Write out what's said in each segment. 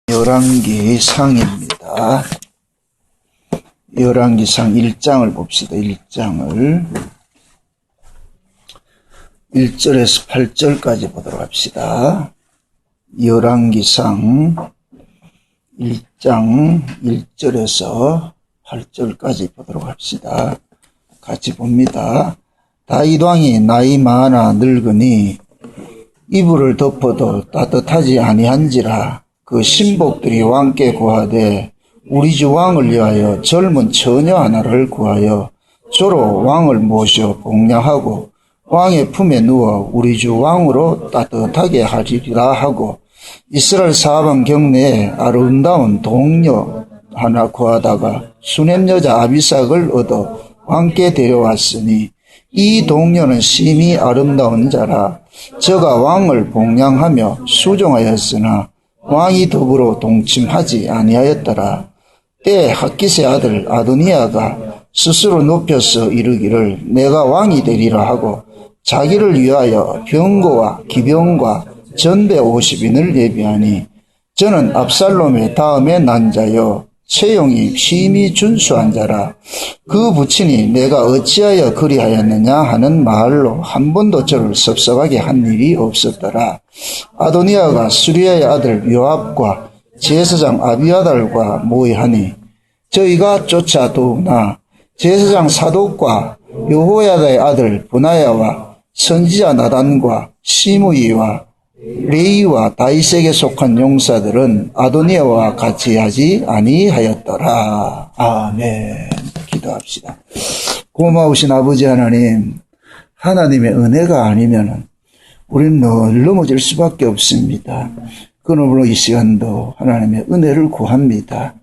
열왕기상입니다. 열왕기상 1장을 봅시다. 1장을 1절에서 8절까지 보도록 합시다. 열왕기상 1장 1절에서 8절까지 보도록 합시다. 같이 봅니다. 다윗 왕이 나이 많아 늙으니 이불을 덮어도 따뜻하지 아니한지라 그 신복들이 왕께 구하되 우리 주 왕을 위하여 젊은 처녀 하나를 구하여 조로 왕을 모셔 복량하고 왕의 품에 누워 우리 주 왕으로 따뜻하게 하리라 하고 이스라엘 사방 경내에 아름다운 동료 하나 구하다가 수넴 여자 아비삭을 얻어 왕께 데려왔으니 이 동료는 심히 아름다운 자라 저가 왕을 복량하며 수종하였으나 왕이 더불어 동침하지 아니하였더라. 때에 핫깃의 아들 아도니아가 스스로 높여서 이르기를 내가 왕이 되리라 하고 자기를 위하여 병거와 기병과 전대 50인을 예비하니 저는 압살롬의 다음에 난 자여 체형이 심히 준수한 자라 그 부친이 내가 어찌하여 그리하였느냐 하는 말로 한 번도 저를 섭섭하게 한 일이 없었더라. 아도니아가 수리아의 아들 요압과 제사장 아비아달과 모의하니 저희가 쫓아도우나 제사장 사독과 여호야다의 아들 브나야와 선지자 나단과 시므이와 레이와 다윗에게 속한 용사들은 아도니아와 같이 하지 아니하였더라. 아멘. 기도합시다. 고마우신 아버지 하나님, 하나님의 은혜가 아니면은 우리는 늘 넘어질 수밖에 없습니다. 그러므로 이 시간도 하나님의 은혜를 구합니다.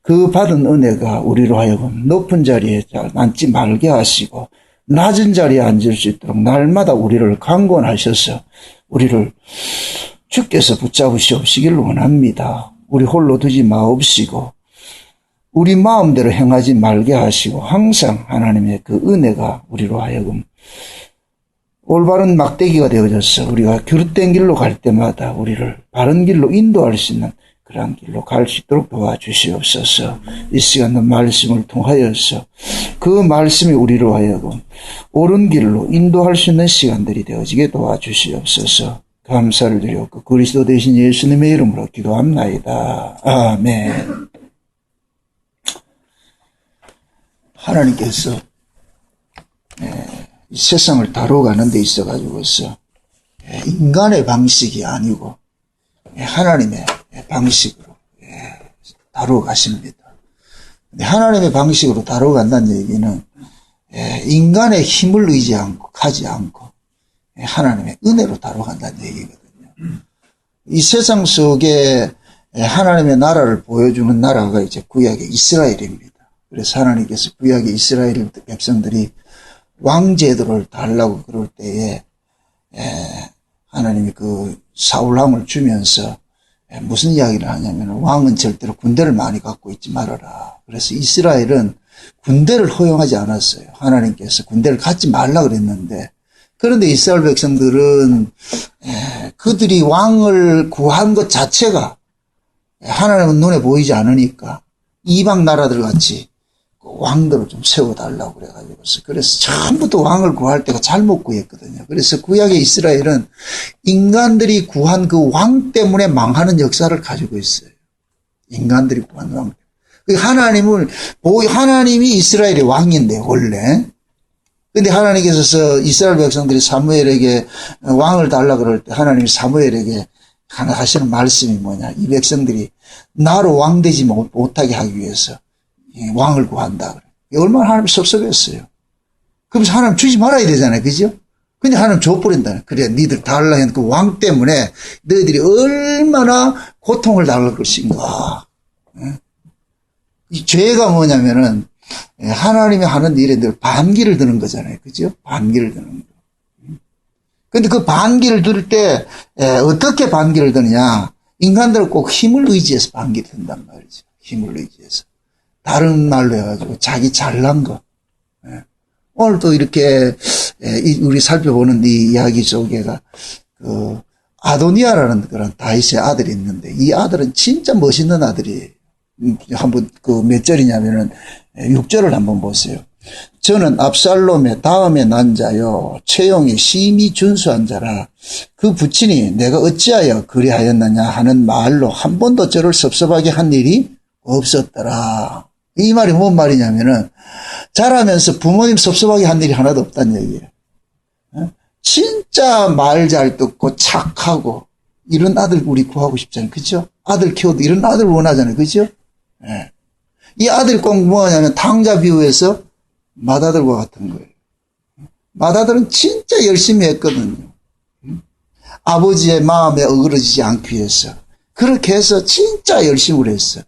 그 받은 은혜가 우리로 하여금 높은 자리에 앉지 말게 하시고 낮은 자리에 앉을 수 있도록 날마다 우리를 강권하셔서 우리를 주께서 붙잡으시옵시길 원합니다. 우리 홀로 두지 마옵시고 우리 마음대로 행하지 말게 하시고 항상 하나님의 그 은혜가 우리로 하여금 올바른 막대기가 되어져서 우리가 기웃된 길로 갈 때마다 우리를 바른 길로 인도할 수 있는 그러한 길로 갈 수 있도록 도와주시옵소서. 이 시간도 말씀을 통하여서 그 말씀이 우리로 하여금 옳은 길로 인도할 수 있는 시간들이 되어지게 도와주시옵소서. 감사를 드렸고 그리스도 대신 예수님의 이름으로 기도합나이다. 아멘. 하나님께서 이 세상을 다뤄가는 데 있어가지고서 인간의 방식이 아니고 하나님의 방식으로 다뤄가십니다. 하나님의 방식으로 다뤄간다는 얘기는 인간의 힘을 의지하지 않고 하나님의 은혜로 다뤄간다는 얘기거든요. 이 세상 속에 하나님의 나라를 보여주는 나라가 이제 구약의 이스라엘입니다. 그래서 하나님께서 구약의 이스라엘 백성들이 왕제도를 달라고 그럴 때에 하나님이 그 사울왕을 주면서 무슨 이야기를 하냐면 왕은 절대로 군대를 많이 갖고 있지 말아라. 그래서 이스라엘은 군대를 허용하지 않았어요. 하나님께서 군대를 갖지 말라 그랬는데 그런데 이스라엘 백성들은 그들이 왕을 구한 것 자체가 하나님은 눈에 보이지 않으니까 이방 나라들 같이 왕들을 좀 세워달라고 그래가지고 그래서 처음부터 왕을 구할 때가 잘못 구했거든요. 그래서 구약의 이스라엘은 인간들이 구한 그 왕 때문에 망하는 역사를 가지고 있어요. 인간들이 구한 왕. 하나님이 이스라엘의 왕인데 원래. 근데 하나님께서 이스라엘 백성들이 사무엘에게 왕을 달라 그럴 때 하나님이 사무엘에게 하시는 말씀이 뭐냐. 이 백성들이 나로 왕 되지 못하게 하기 위해서 왕을 구한다. 얼마나 하나님 섭섭했어요. 그러면서 하나님 주지 말아야 되잖아요. 그죠? 근데 하나님 줘버린다. 그래, 니들 달라 했는 그 왕 때문에 너희들이 얼마나 고통을 당할 것인가. 이 죄가 뭐냐면은 하나님이 하는 일에 늘 반기를 드는 거잖아요. 그죠? 반기를 드는 거. 근데 그 반기를 들 때 어떻게 반기를 드느냐. 인간들은 꼭 힘을 의지해서 반기를 든단 말이죠. 힘을 의지해서. 다른 말로 해가지고 자기 잘난 거. 오늘 또 이렇게 우리 살펴보는 이 이야기 속에가 그 아도니아라는 그런 다윗의 아들이 있는데 이 아들은 진짜 멋있는 아들이에요. 한번 그 몇 절이냐면은 6절을 한번 보세요. 저는 압살롬의 다음에 난 자요 채용이 심히 준수한 자라 그 부친이 내가 어찌하여 그리하였느냐 하는 말로 한 번도 저를 섭섭하게 한 일이 없었더라. 이 말이 뭔 말이냐면은 자라면서 부모님 섭섭하게 한 일이 하나도 없다는 얘기예요. 진짜 말 잘 듣고 착하고 이런 아들 우리 구하고 싶잖아요. 그죠? 아들 키워도 이런 아들 원하잖아요. 그죠? 예. 이 아들이 꼭 뭐하냐면 탕자 비유에서 맏아들과 같은 거예요. 맏아들은 진짜 열심히 했거든요. 아버지의 마음에 어그러지지 않기 위해서. 그렇게 해서 진짜 열심히 했어요.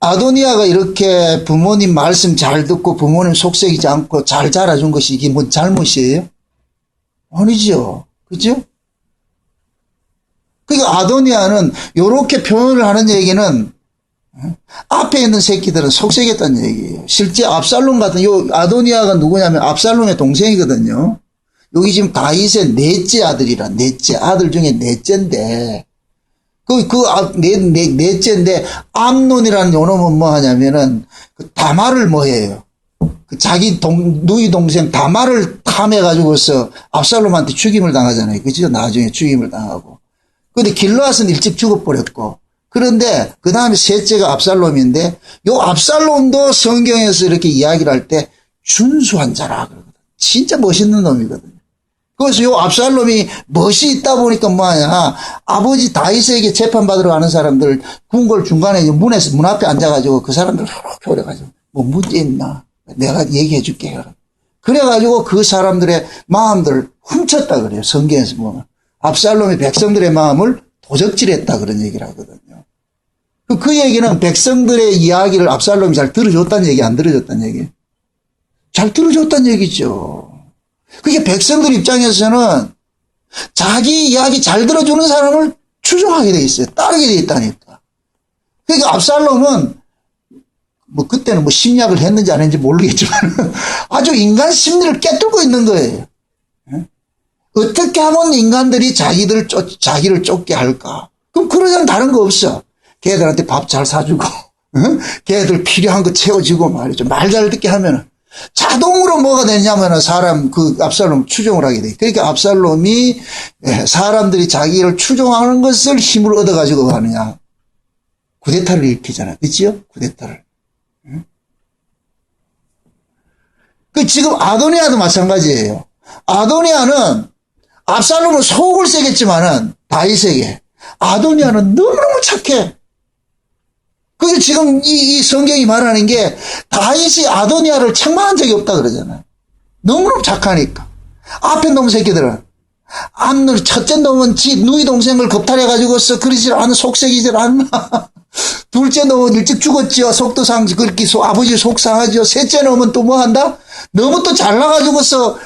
아도니아가 이렇게 부모님 말씀 잘 듣고 부모님 속썩이지 않고 잘 자라준 것이 이게 뭔 잘못이에요? 아니죠. 그죠? 그러니까 아도니아는 이렇게 표현을 하는 얘기는 앞에 있는 새끼들은 속썩였다는 얘기예요. 실제 압살롬 같은 요 아도니아가 누구냐면 압살롬의 동생이거든요. 여기 지금 다윗의 넷째 아들이라 넷째 아들 중에 넷째인데 넷째인데 암논이라는 요놈은 뭐 하냐면은 그 다말을 뭐 해요. 그 자기 누이 동생 다말을 탐해가지고서 압살롬한테 죽임을 당하잖아요. 그죠? 나중에 죽임을 당하고. 근데 길르앗은 일찍 죽어버렸고. 그런데 그 다음에 셋째가 압살롬인데 요 압살롬도 성경에서 이렇게 이야기를 할 때 준수한 자라 그러거든. 진짜 멋있는 놈이거든요. 그래서 요 압살롬이 멋이 있다 보니까 뭐하냐 아버지 다윗에게 재판받으러 가는 사람들 궁궐 중간에 문 앞에 앉아가지고 그 사람들 이렇게 오래가지고 뭐 문제 있나 내가 얘기해 줄게 그래가지고 그 사람들의 마음들을 훔쳤다 그래요. 성경에서 보면 압살롬이 백성들의 마음을 도적질했다 그런 얘기를 하거든요. 그 얘기는 백성들의 이야기를 압살롬이 잘 들어줬다는 얘기 안 들어줬다는 얘기 잘 들어줬다는 얘기죠. 그게 백성들 입장에서는 자기 이야기 잘 들어주는 사람을 추종하게 돼 있어요. 따르게 돼 있다니까. 그러니까 압살롬은 뭐 그때는 뭐 심리학을 했는지 안 했는지 모르겠지만 아주 인간 심리를 깨뚫고 있는 거예요. 어떻게 하면 인간들이 자기를 쫓게 할까? 그럼 그러자면 다른 거 없어. 걔들한테 밥 잘 사주고, 걔들 필요한 거 채워주고 말이죠. 말 잘 듣게 하면은. 자동으로 뭐가 되냐면은 사람 그 압살롬 추종을 하게 돼. 그러니까 압살롬이 사람들이 자기를 추종하는 것을 힘을 얻어가지고 하느냐. 쿠데타를 일으키잖아. 그치요? 쿠데타를. 그 지금 아도니아도 마찬가지예요. 아도니아는 압살롬은 속을 새겼지만은 다윗에게 아도니아는 너무너무 착해. 그게 지금 이 성경이 말하는 게 다윗이 아도니아를 책망한 적이 없다 그러잖아요. 너무너무 착하니까. 앞에 놈 새끼들은 암놀 첫째 놈은 지 누이 동생을 겁탈해가지고서 그러질 않은 속색이질 않나. 둘째 놈은 일찍 죽었지요. 속도상 그렇게 아버지 속상하죠. 셋째 놈은 또 뭐 한다? 너무 또 잘나가지고서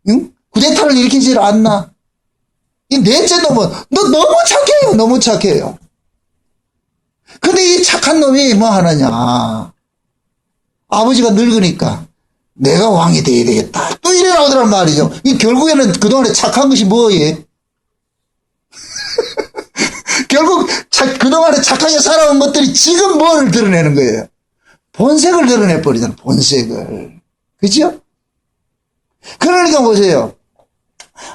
응? 구데타를 일으키질 않나. 이 넷째 놈은 너 너무 착해요. 너무 착해요. 근데 이 착한 놈이 뭐 하느냐. 아버지가 늙으니까 내가 왕이 돼야 되겠다. 또 이래 나오더란 말이죠. 이 결국에는 그동안에 착한 것이 뭐예요? 결국 그동안에 착하게 살아온 것들이 지금 뭘 드러내는 거예요? 본색을 드러내버리잖아. 본색을. 그죠? 그러니까 보세요.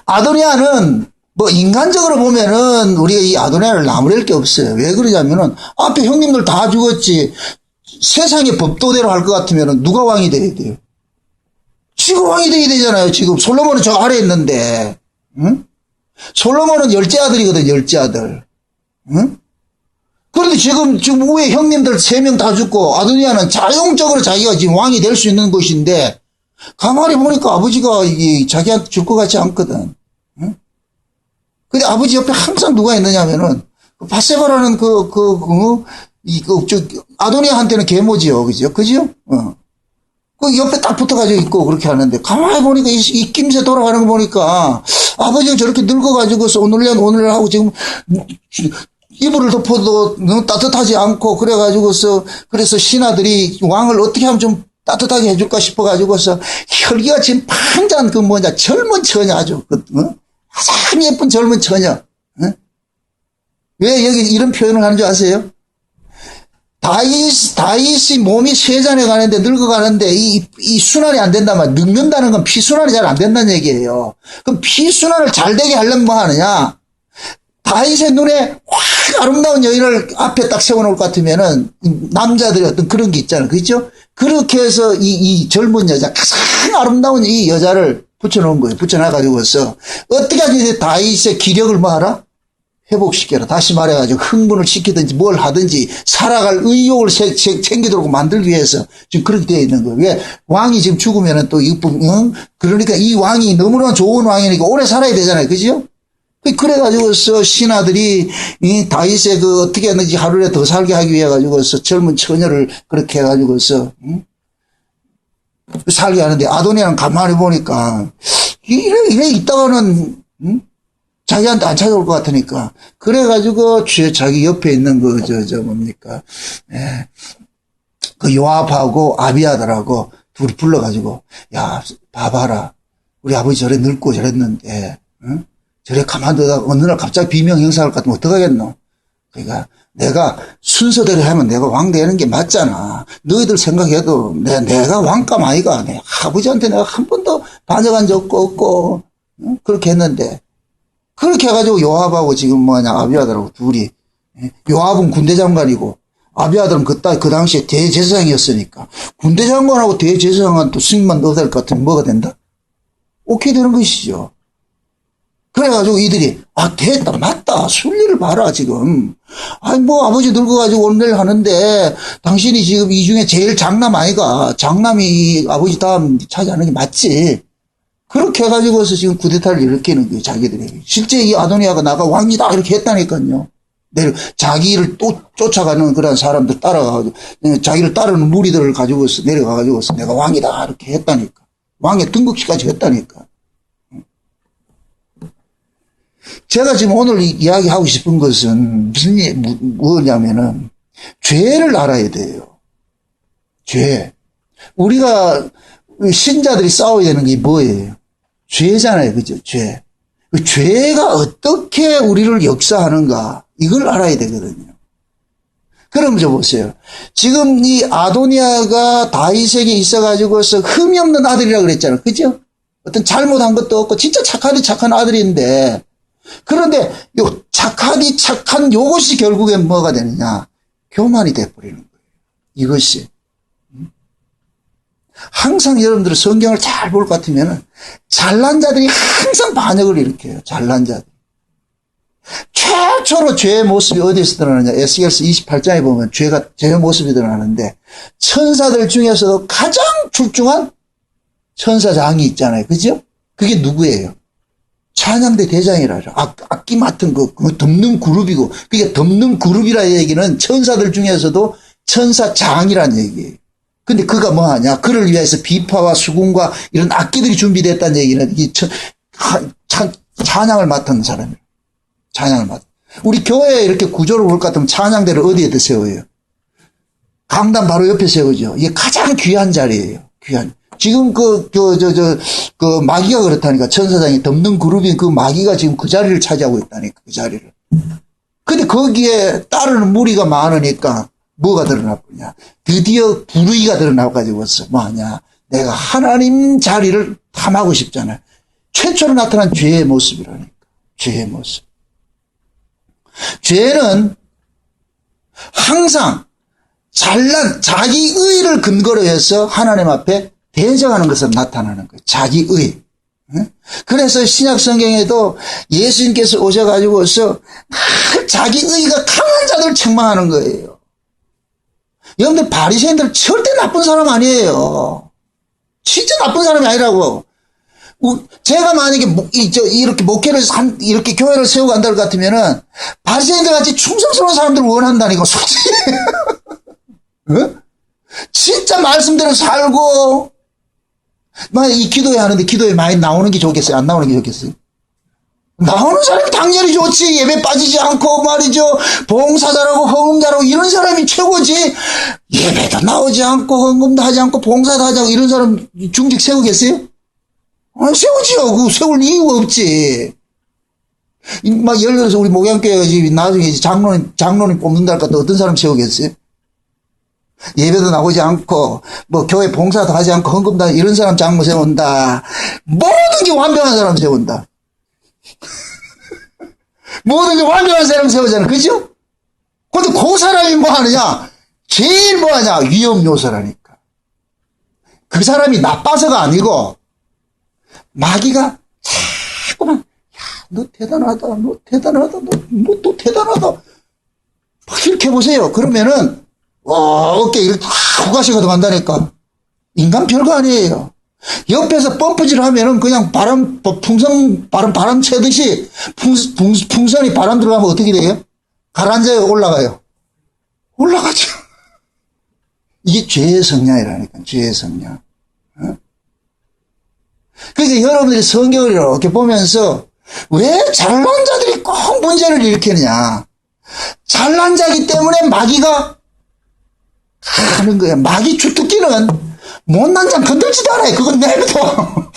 아도니아는 뭐 인간적으로 보면은 우리가 이 아도니아를 나무랄 게 없어요. 왜 그러냐면은 앞에 형님들 다 죽었지. 세상의 법도대로 할 것 같으면은 누가 왕이 돼야 돼요? 지금 왕이 돼야 되잖아요. 지금 솔로몬은 저 아래에 있는데, 응? 솔로몬은 열째 아들이거든. 열째 아들. 응? 그런데 지금 위에 형님들 3명 다 죽고 아도니아는 자용적으로 자기가 지금 왕이 될 수 있는 것인데 가만히 보니까 아버지가 자기한테 줄 것 같지 않거든. 응? 근데 아버지 옆에 항상 누가 있느냐면은 바세바라는 아도니아한테는 계모지요. 그죠? 그죠? 그 옆에 딱 붙어가지고 있고 그렇게 하는데 가만히 보니까 이 낌새 돌아가는 거 보니까 아버지가 저렇게 늙어가지고서 오늘 하고 지금 이불을 덮어도 너무 따뜻하지 않고 그래서 신하들이 왕을 어떻게 하면 좀 따뜻하게 해줄까 싶어가지고서 혈기가 지금 판잔 젊은 처녀 아주 가장 예쁜 젊은 처녀. 어? 왜 여기 이런 표현을 하는 줄 아세요? 다윗이 몸이 쇠잔해 가는데 늙어가는데 이 순환이 안 된다면 늙는다는 건 피순환이 잘 안 된다는 얘기예요. 그럼 피순환을 잘 되게 하려면 뭐 하느냐? 다윗의 눈에 확 아름다운 여인을 앞에 딱 세워놓을 것 같으면은 남자들의 어떤 그런 게 있잖아요. 그렇죠? 그렇게 해서 이 젊은 여자, 가장 아름다운 이 여자를 붙여놓은 거예요. 붙여놔가지고서 어떻게 하든지 다윗의 기력을 뭐 하라? 회복시켜라. 다시 말해가지고 흥분을 시키든지 뭘 하든지 살아갈 의욕을 챙기도록 만들기 위해서 지금 그렇게 되어 있는 거예요. 왜? 왕이 지금 죽으면은 또 그러니까 이 왕이 너무나 좋은 왕이니까 오래 살아야 되잖아요. 그죠? 그래가지고서 신하들이 이 다윗의 그 어떻게 했는지 하루에 더 살게 하기 위해 가지고서 젊은 처녀를 그렇게 해가지고서 살게 하는데 아도니아는 가만히 보니까 이래 있다가는 자기한테 안 찾아올 것 같으니까 그래가지고 자기 옆에 있는 뭡니까 그 요압하고 아비아들하고 둘이 불러가지고 야 봐봐라 우리 아버지 저래 늙고 저랬는데 저래 가만두다가 어느 날 갑자기 비명 행사할 것 같으면 어떡하겠노? 그러니까 내가 순서대로 하면 내가 왕 되는 게 맞잖아. 너희들 생각해도 내가 왕감 아이가. 내 아버지한테 내가 한 번도 반역한 적도 없고 그렇게 했는데 그렇게 해가지고 요압하고 지금 아비아들하고 둘이 요압은 군대 장관이고 아비아들은 그 당시에 대제사장이었으니까 군대 장관하고 대제사장은 또 승인만 얻을 것 같으면 뭐가 된다? 오케이 되는 것이죠. 그래가지고 이들이 됐다 맞다 순리를 봐라 지금 아버지 늙어가지고 오늘 하는데 당신이 지금 이 중에 제일 장남 아이가 장남이 아버지 다음 차지하는 게 맞지 그렇게 해가지고서 지금 쿠데타를 일으키는 거예요 자기들이 실제 이 아도니아가 나가 왕이다 이렇게 했다니까요 자기를 또 쫓아가는 그런 사람들 따라가가지고 자기를 따르는 무리들을 가지고서 내려가가지고서 내가 왕이다 이렇게 했다니까 왕의 등극시까지 했다니까 제가 지금 오늘 이야기하고 싶은 것은 뭐냐면은 죄를 알아야 돼요. 죄. 우리가 신자들이 싸워야 되는 게 뭐예요? 죄잖아요. 그죠? 죄. 그 죄가 어떻게 우리를 역사하는가 이걸 알아야 되거든요. 그럼 저 보세요. 지금 이 아도니아가 다윗에게 있어가지고서 흠이 없는 아들이라고 그랬잖아요. 그죠? 어떤 잘못한 것도 없고 진짜 착한 아들인데 그런데 착한 요것이 결국엔 뭐가 되느냐? 교만이 돼버리는 거예요. 이것이. 항상 여러분들은 성경을 잘 볼 것 같으면 잘난 자들이 항상 반역을 일으켜요. 잘난 자들. 최초로 죄의 모습이 어디에서 드러나느냐? 에스겔서 28장에 보면 죄의 모습이 드러나는데 천사들 중에서도 가장 출중한 천사장이 있잖아요. 그죠? 그게 누구예요? 찬양대 대장이라죠. 악기 맡은 그 덮는 그룹이고, 그게 덮는 그룹이라는 얘기는 천사들 중에서도 천사장이라는 얘기예요. 근데 그가 뭐 하냐? 그를 위해서 비파와 수군과 이런 악기들이 준비됐다는 얘기는 찬양을 맡은 사람이에요. 찬양을 맡은. 우리 교회에 이렇게 구조를 볼 것 같으면 찬양대를 어디에다 세워요? 강단 바로 옆에 세우죠. 이게 가장 귀한 자리예요. 귀한. 지금 마귀가 그렇다니까. 천사장이 덮는 그룹인 그 마귀가 지금 그 자리를 차지하고 있다니까. 그 자리를. 근데 거기에 따르는 무리가 많으니까 뭐가 드러나보냐. 드디어 불의가 드러나가지고서 뭐 하냐. 내가 하나님 자리를 탐하고 싶잖아요. 최초로 나타난 죄의 모습이라니까. 죄의 모습. 죄는 항상 잘난 자기 의를 근거로 해서 하나님 앞에 대적하는 것을 나타나는 거예요. 자기의. 그래서 신약 성경에도 예수님께서 오셔가지고서 자기의가 강한 자들 책망하는 거예요. 여러분들 바리새인들 절대 나쁜 사람 아니에요. 진짜 나쁜 사람이 아니라고. 제가 만약에 이렇게 목회를 이렇게 교회를 세우고 간다고 같으면은 바리새인들 같이 충성스러운 사람들을 원한다니까 솔직히. 진짜 말씀대로 살고 만약 이 기도회 하는데 기도회 많이 나오는 게 좋겠어요? 안 나오는 게 좋겠어요? 나오는 사람이 당연히 좋지. 예배 빠지지 않고 말이죠. 봉사 잘하고 헌금 잘하고 이런 사람이 최고지. 예배도 나오지 않고 헌금도 하지 않고 봉사도 하지 않고 이런 사람 중직 세우겠어요? 세우지요. 그 세울 이유가 없지. 막 예를 들어서 우리 목양교회가 지금 나중에 장로님 뽑는다 할까 또 어떤 사람 세우겠어요? 예배도 나오지 않고, 뭐, 교회 봉사도 하지 않고, 헌금도 하지, 이런 사람 장로 세운다. 모든 게 완벽한 사람 세운다. 모든 게 완벽한 사람 세우잖아. 그죠? 근데 그 사람이 뭐 하느냐? 제일 뭐 하냐? 위험 요소라니까. 그 사람이 나빠서가 아니고, 마귀가 자꾸만, 야, 너 대단하다, 너 대단하다, 너 또 대단하다. 막 이렇게 보세요. 그러면은, 어깨 이렇게 후가시가 들어간다니까. 인간 별거 아니에요. 옆에서 펌프질 하면은 그냥 바람 채듯이 풍선이 바람 들어가면 어떻게 돼요? 가라앉아요? 올라가요? 올라가죠. 이게 죄의 성향이라니까, 죄의 성향. 어? 그러니까 여러분들이 성경을 이렇게 보면서 왜 잘난 자들이 꼭 문제를 일으키느냐. 잘난 자기 때문에 마귀가 하는 거야. 마귀 주특기는 못난 자 건들지도 않아요. 그건 내버려.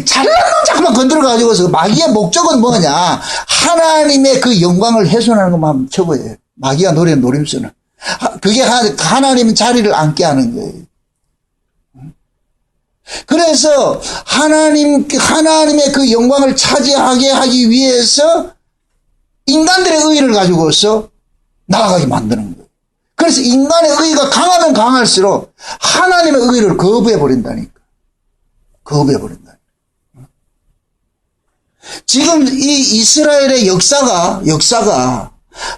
잘난 자만 건들어가지고서 마귀의 목적은 뭐냐. 하나님의 그 영광을 훼손하는 것만 쳐보여요. 마귀가 노리는 노림수는. 그게 하나님 자리를 앉게 하는 거예요. 그래서 하나님의 그 영광을 차지하게 하기 위해서 인간들의 의의를 가지고서 나아가게 만드는 거예요. 그래서 인간의 의의가 강하면 강할수록 하나님의 의의를 거부해버린다니까. 거부해버린다니까. 지금 이 이스라엘의 역사가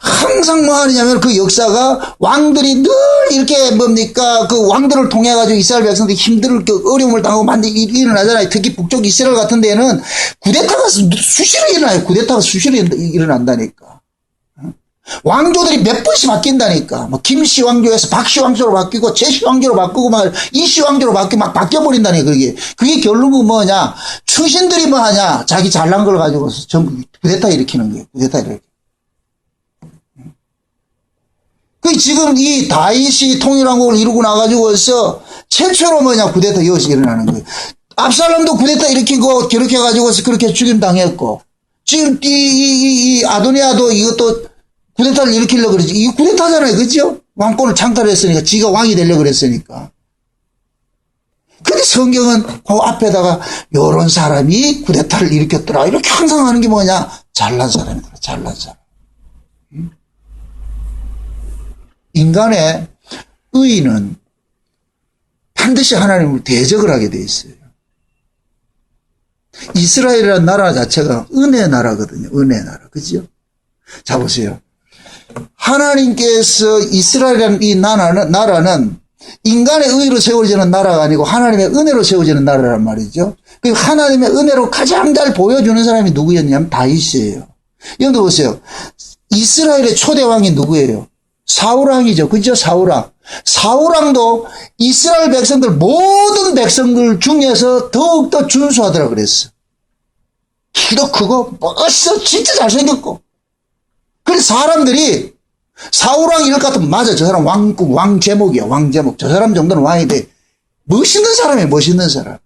항상 뭐 하느냐면 그 역사가 왕들이 늘 이렇게 뭡니까 그 왕들을 통해 가지고 이스라엘 백성들이 힘들 어려움을 당하고 만들 일어나잖아요. 특히 북쪽 이스라엘 같은 데는 쿠데타가 수시로 일어나요. 쿠데타가 수시로 일어난다니까. 왕조들이 몇 번씩 바뀐다니까. 뭐 김씨 왕조에서 박씨 왕조로 바뀌고 제씨 왕조로 바꾸고 막 이씨 왕조로 바뀌고 막 바뀌어버린다니까. 그게 결국은 뭐냐. 충신들이 뭐 하냐. 자기 잘난 걸 가지고서 전부 쿠데타 일으키는 거예요. 쿠데타 일으키는. 그 지금 이 다윗이 통일왕국을 이루고 나가지고서 최초로 뭐냐 쿠데타 이것이 일어나는 거예요. 압살롬도 쿠데타 일으키고 그렇게 해가지고서 그렇게 죽임 당했고 지금 이 아도니아도 이것도 쿠데타를 일으키려고 그러지. 이거 쿠데타잖아요. 그죠? 왕권을 창탈했으니까 지가 왕이 되려고 그랬으니까. 근데 성경은 그 앞에다가 요런 사람이 쿠데타를 일으켰더라. 이렇게 항상 하는 게 뭐냐? 잘난 사람이더라. 잘난 사람. 인간의 의의는 반드시 하나님을 대적을 하게 돼 있어요. 이스라엘이라는 나라 자체가 은혜의 나라거든요. 은혜의 나라. 그죠? 자, 보세요. 하나님께서 이스라엘이라는 이 나라는 인간의 의의로 세워지는 나라가 아니고 하나님의 은혜로 세워지는 나라란 말이죠. 그 하나님의 은혜로 가장 잘 보여주는 사람이 누구였냐면 다윗이에요. 여러분 보세요. 이스라엘의 초대 왕이 누구예요? 사울왕이죠. 그죠? 사울왕도 이스라엘 백성들 모든 백성들 중에서 더욱더 준수하더라 그랬어. 키도 크고 멋있어. 진짜 잘생겼고. 그래서 사람들이 사울왕 이럴 것 같으면 맞아. 저 사람 왕제목이야. 왕제목. 저 사람 정도는 왕이 돼. 멋있는 사람이에요. 멋있는 사람.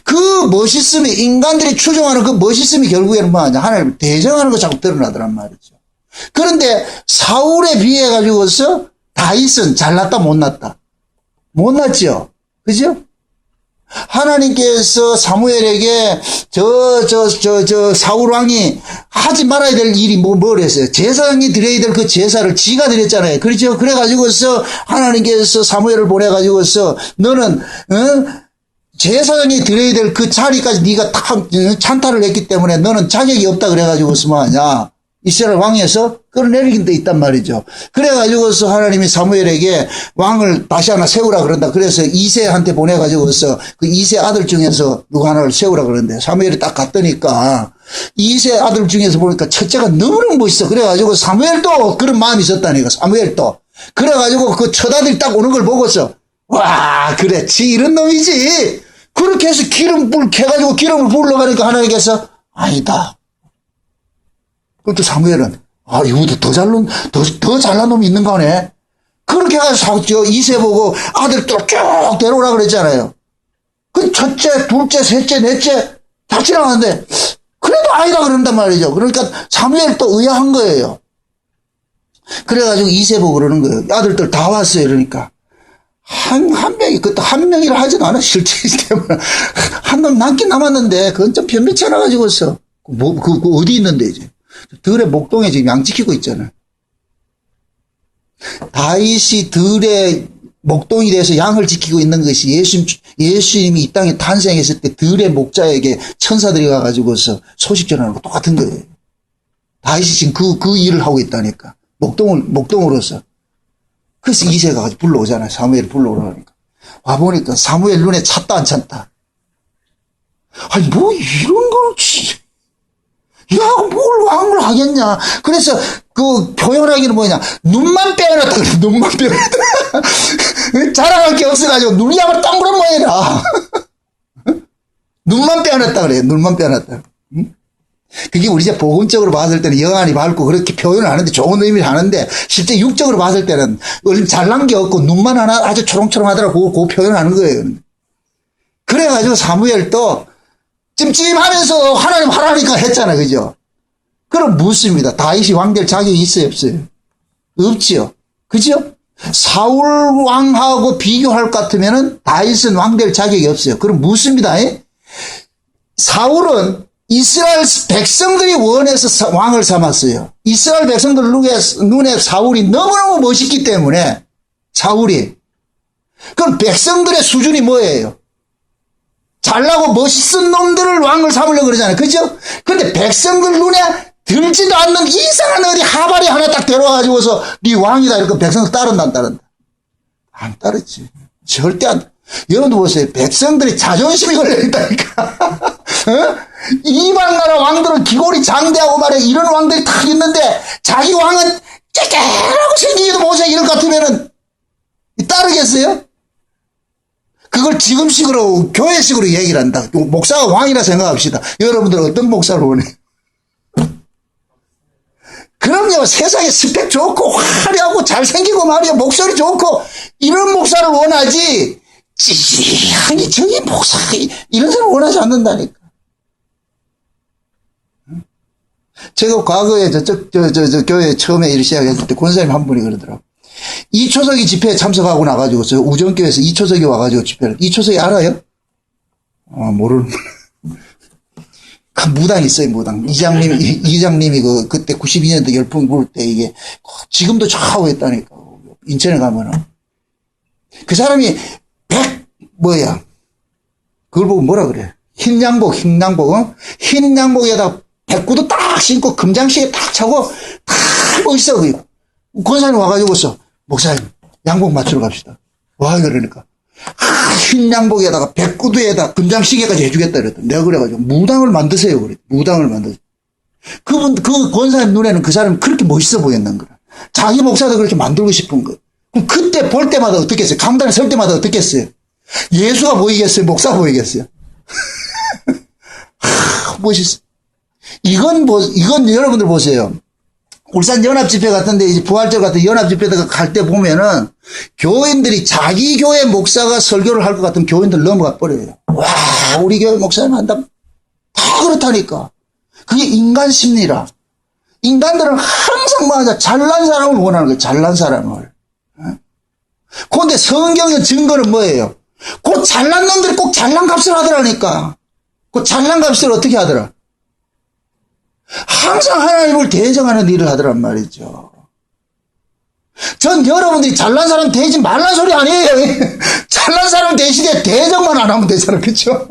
그 멋있음이 인간들이 추종하는 그 멋있음이 결국에는 뭐하냐. 하나님을 대적하는 거 자꾸 드러나더란 말이죠. 그런데 사울에 비해 가지고서 다윗은 잘났다 못났다. 못났죠. 그죠? 하나님께서 사무엘에게 사울 왕이 하지 말아야 될 일이 뭐랬어요? 제사장이 드려야 될 그 제사를 지가 드렸잖아요. 그렇죠? 그래가지고서 하나님께서 사무엘을 보내가지고서 너는, 제사장이 드려야 될 그 자리까지 네가 다 찬탈을 했기 때문에 너는 자격이 없다 그래가지고서 뭐하냐. 이스라엘 왕에서 끌어내리긴 돼 있단 말이죠. 그래가지고서 하나님이 사무엘에게 왕을 다시 하나 세우라 그런다. 그래서 이새한테 보내가지고서 그 이새 아들 중에서 누구 하나를 세우라 그러는데 사무엘이 딱 갔더니까 이새 아들 중에서 보니까 첫째가 너무너무 멋있어. 그래가지고 사무엘도 그런 마음이 있었다니까. 사무엘도. 그래가지고 그 첫아들이 딱 오는 걸 보고서 와 그래 지 이런 놈이지. 그렇게 해서 기름불 켜가지고 기름을 부으려고 하니까 하나님께서 아니다. 그것도 사무엘은 이거도 더 잘난 놈이 있는 거네. 그렇게 해서 이세 보고 아들들 쭉 데려오라 그랬잖아요. 그 첫째, 둘째, 셋째, 넷째 다 지나갔는데 그 그래도 아니다 그런단 말이죠. 그러니까 사무엘 또 의아한 거예요. 그래가지고 이세 보고 그러는 거예요. 아들들 다 왔어요. 이러니까. 한 명이, 그것도 한 명이라 하지도 않아. 실제이기 때문에. 한 놈 남긴 남았는데, 그건 좀 변비치 않아가지고 있어. 어디 있는데, 이제. 들의 목동에 지금 양 지키고 있잖아요. 다윗이 들의 목동이 돼서 양을 지키고 있는 것이 예수님이 이 땅에 탄생했을 때 들의 목자에게 천사들이 가가지고서 소식 전하는 거 똑같은 거예요. 다윗이 지금 그 일을 하고 있다니까. 목동으로서. 그래서 이새가 불러오잖아요. 사무엘 불러오라니까. 와보니까 사무엘 눈에 찼다 안 찼다. 아니 뭐 이런 걸 야, 뭘 왕을 하겠냐. 그래서 그 표현하기는 뭐냐. 눈만 빼어났다 그래. 눈만 빼어났다. 자랑할 게 없어가지고 눈이 한번 동그란 모양이라. 눈만 빼어났다 그래. 눈만 빼어났다. 응? 그게 우리 이제 복음적으로 봤을 때는 영안이 밝고 그렇게 표현을 하는데 좋은 의미를 하는데 실제 육적으로 봤을 때는 잘난 게 없고 눈만 하나 아주 초롱초롱하더라고. 그 표현을 하는 거예요. 그래가지고 사무엘도 찜찜하면서 하나님 하라니까 했잖아. 그죠? 그럼 묻습니다. 다윗이 왕 될 자격이 있어요? 없어요? 없지요. 그죠? 사울 왕하고 비교할 것 같으면은 다윗은 왕 될 자격이 없어요. 그럼 묻습니다. 사울은 이스라엘 백성들이 원해서 왕을 삼았어요. 이스라엘 백성들 눈에 사울이 너무너무 멋있기 때문에 사울이. 그럼 백성들의 수준이 뭐예요? 잘나고 멋있은 놈들을 왕을 삼으려고 그러잖아요. 그죠? 근데 백성들 눈에 들지도 않는 이상한 어디 하발이 하나 딱 데려와가지고서 네 왕이다 이렇게 백성들 따른다 안 따른다? 안 따르지. 절대 안. 여러분도 보세요. 백성들이 자존심이 걸려있다니까. 어? 이방 나라 왕들은 기골이 장대하고 말이야. 이런 왕들이 딱 있는데 자기 왕은 째째하고 생기기도 못해. 이럴 것 같으면은 따르겠어요? 그걸 지금식으로 교회식으로 얘기를 한다. 목사가 왕이라 생각합시다. 여러분들은 어떤 목사를 원해? 그럼요. 세상에 스펙 좋고 화려하고 잘생기고 말이야. 목소리 좋고 이런 목사를 원하지. 찌질하니 저기 목사 이런 사람 원하지 않는다니까. 제가 과거에 저 교회 처음에 일 시작했을 때 권사님 한 분이 그러더라고. 이초석이 집회에 참석하고 나가지고, 저 우정교회에서 이초석이 와가지고 집회를, 이초석이 알아요? 모르는. 그 무당 있어요, 무당. 이장님이 그때 92년도 열풍 부를 때 이게, 지금도 좌우고 있다니까. 인천에 가면은. 그 사람이 그걸 보고 뭐라 그래? 흰 양복, 어? 흰 양복에다 백구도 딱 신고 금장시계 딱 차고, 다 멋있어, 권사님 와가지고서, 목사님, 양복 맞추러 갑시다. 와, 그러니까. 흰 양복에다가 백구두에다 금장시계까지 해주겠다 그랬더니 내가 그래가지고 무당을 만드세요. 그래. 무당을 만드세요. 그 권사님 눈에는 그 사람이 그렇게 멋있어 보였는 거야. 자기 목사도 그렇게 만들고 싶은 거. 그럼 그때 볼 때마다 어떻게 했어요? 강단에 설 때마다 어떻게 했어요? 예수가 보이겠어요? 목사가 보이겠어요? 멋있어. 이건 여러분들 보세요. 울산 연합집회 같은데, 이제 부활절 같은 연합집회 갈 때 보면은, 교인들이 자기 교회 목사가 설교를 할 것 같으면 교인들 넘어가 버려요. 와, 우리 교회 목사님 한다. 다 그렇다니까. 그게 인간 심리라. 인간들은 항상 뭐하자. 잘난 사람을 원하는 거예요. 잘난 사람을. 그런데 성경의 증거는 뭐예요? 그 잘난 놈들이 꼭 잘난 값을 하더라니까. 그 잘난 값을 어떻게 하더라? 항상 하나님을 대적하는 일을 하더란 말이죠. 전 여러분들이 잘난 사람 대지 말란 소리 아니에요. 잘난 사람 대신에 대적만 안 하면 되잖아요. 그렇죠?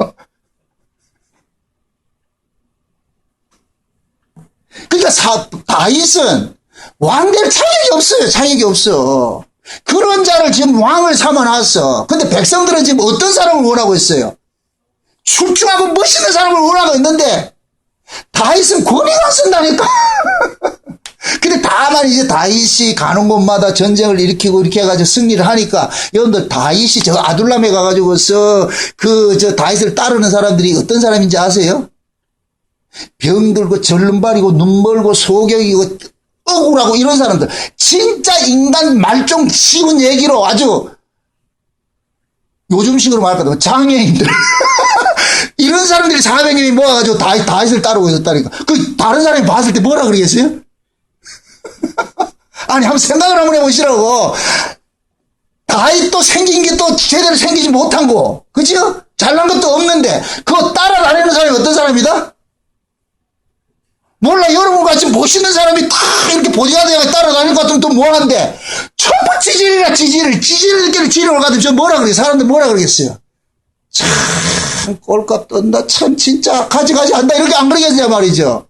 그러니까 다윗은 왕 될 자격이 없어요. 자격이 없어. 그런 자를 지금 왕을 삼아놨어. 근데 백성들은 지금 어떤 사람을 원하고 있어요? 출중하고 멋있는 사람을 원하고 있는데 다윗은 권위가 안 쓴다니까. 근데 다만 이제 다윗이 가는 곳마다 전쟁을 일으키고 이렇게 해가지고 승리를 하니까 여러분들 다윗이 저 아둘람에 가가지고서 저 다윗을 따르는 사람들이 어떤 사람인지 아세요? 병들고 절름발이고 눈멀고 소경이고 억울하고 이런 사람들. 진짜 인간 말종 치운 얘기로 아주 요즘식으로 말하면 장애인들. 이런 사람들이 400명이 모아가지고 다윗을 따르고 있었다니까. 그 다른 사람이 봤을 때 뭐라 그러겠어요? 아니 한번 생각을 한번 해보시라고. 다윗도 생긴 게 또 제대로 생기지 못한 거, 그죠? 잘난 것도 없는데 그거 따라다니는 사람이 어떤 사람이다? 몰라. 여러분 같이 멋있는 사람이 다 이렇게 보디가드에 따라다닐 것 같으면 또 뭐한데, 촛불 찌질이라 찌질이끼리 지령을 가도 저 뭐라 그래? 사람들 뭐라 그러겠어요? 참 꼴값 떤다. 참 진짜 가지가지 한다. 이렇게 안 그러겠냐 말이죠.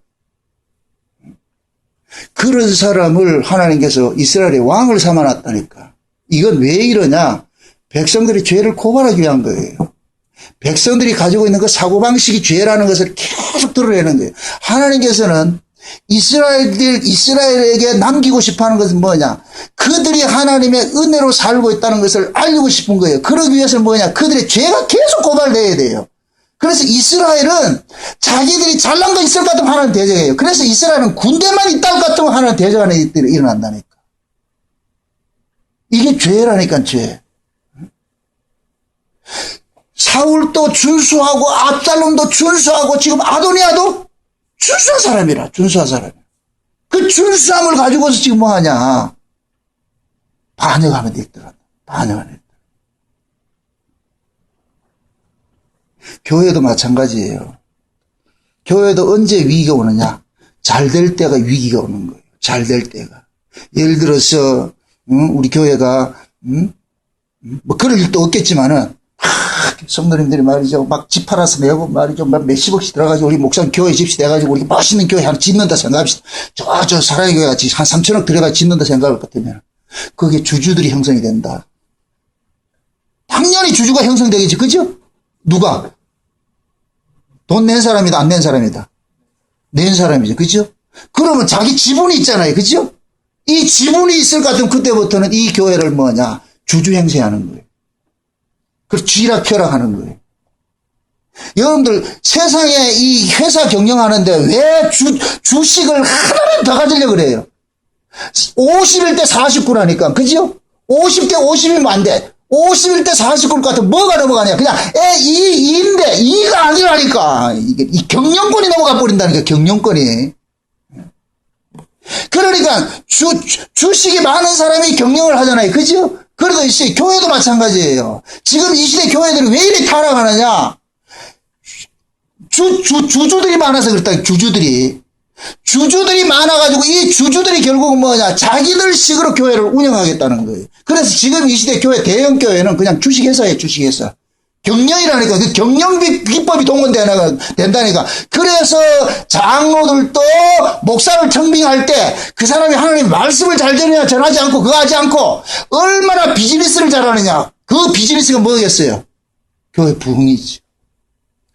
그런 사람을 하나님께서 이스라엘의 왕을 삼아놨다니까. 이건 왜 이러냐? 백성들이 죄를 고발하기 위한 거예요. 백성들이 가지고 있는 그 사고방식이 죄라는 것을 계속 드러내는 거예요. 하나님께서는 이스라엘에게 남기고 싶어 하는 것은 뭐냐? 그들이 하나님의 은혜로 살고 있다는 것을 알리고 싶은 거예요. 그러기 위해서는 뭐냐? 그들의 죄가 계속 고발돼야 돼요. 그래서 이스라엘은 자기들이 잘난 거 있을 것 같으면 하나님 대적해요. 그래서 이스라엘은 군대만 있다 할 것 같으면 하나님 대적하는 일들이 일어난다니까. 이게 죄라니까, 죄. 사울도 준수하고 압살롬도 준수하고 지금 아도니아도 준수한 사람이라. 준수한 사람. 그 준수함을 가지고서 지금 뭐하냐? 반역하면 되더라. 반역하는. 교회도 마찬가지예요. 교회도 언제 위기가 오느냐? 잘 될 때가 위기가 오는 거예요. 잘 될 때가. 예를 들어서 우리 교회가 뭐 그럴 일도 없겠지만은 성도님들이 말이죠, 막 집 팔아서 내고 말이죠, 막 몇십억씩 들어가지고 우리 목사님 교회 집시 돼가지고 우리 멋있는 교회 하나 짓는다 생각합시다. 저 사랑의 교회 같이 한 3천억 들어가 짓는다 생각할 것 같으면 그게 주주들이 형성이 된다. 당연히 주주가 형성되겠지, 그죠? 누가? 돈 낸 사람이다, 안 낸 사람이다? 낸 사람이죠, 그죠? 그러면 자기 지분이 있잖아요, 그죠? 이 지분이 있을 것 같으면 그때부터는 이 교회를 뭐냐? 주주 행세하는 거예요. 그리고 쥐락펴락하는 거예요. 여러분들 세상에 이 회사 경영하는데 왜 주식을 하나만 더 가지려고 그래요? 51대 49라니까, 그죠? 50대 50이면 안 돼. 51대 49 같은 뭐가 넘어가냐? 그냥 이인데 이가 아니라니까. 이게 이 경영권이 넘어가 버린다니까, 경영권이. 그러니까 주식이 많은 사람이 경영을 하잖아요, 그죠? 그래도 이 시대 교회도 마찬가지예요. 지금 이 시대 교회들이 왜 이렇게 타락하느냐? 주주들이 많아서 그렇다. 주주들이 많아가지고 이 주주들이 결국은 뭐냐? 자기들 식으로 교회를 운영하겠다는 거예요. 그래서 지금 이 시대 교회, 대형 교회는 그냥 주식회사예요, 주식회사. 경영이라니까. 그 경영 기법이 동원된다니까. 그래서 장로들도 목사를 청빙할 때 그 사람이 하나님 말씀을 잘 전하지 않고 그거 하지 않고 얼마나 비즈니스를 잘하느냐. 그 비즈니스가 뭐겠어요? 교회 부흥이지.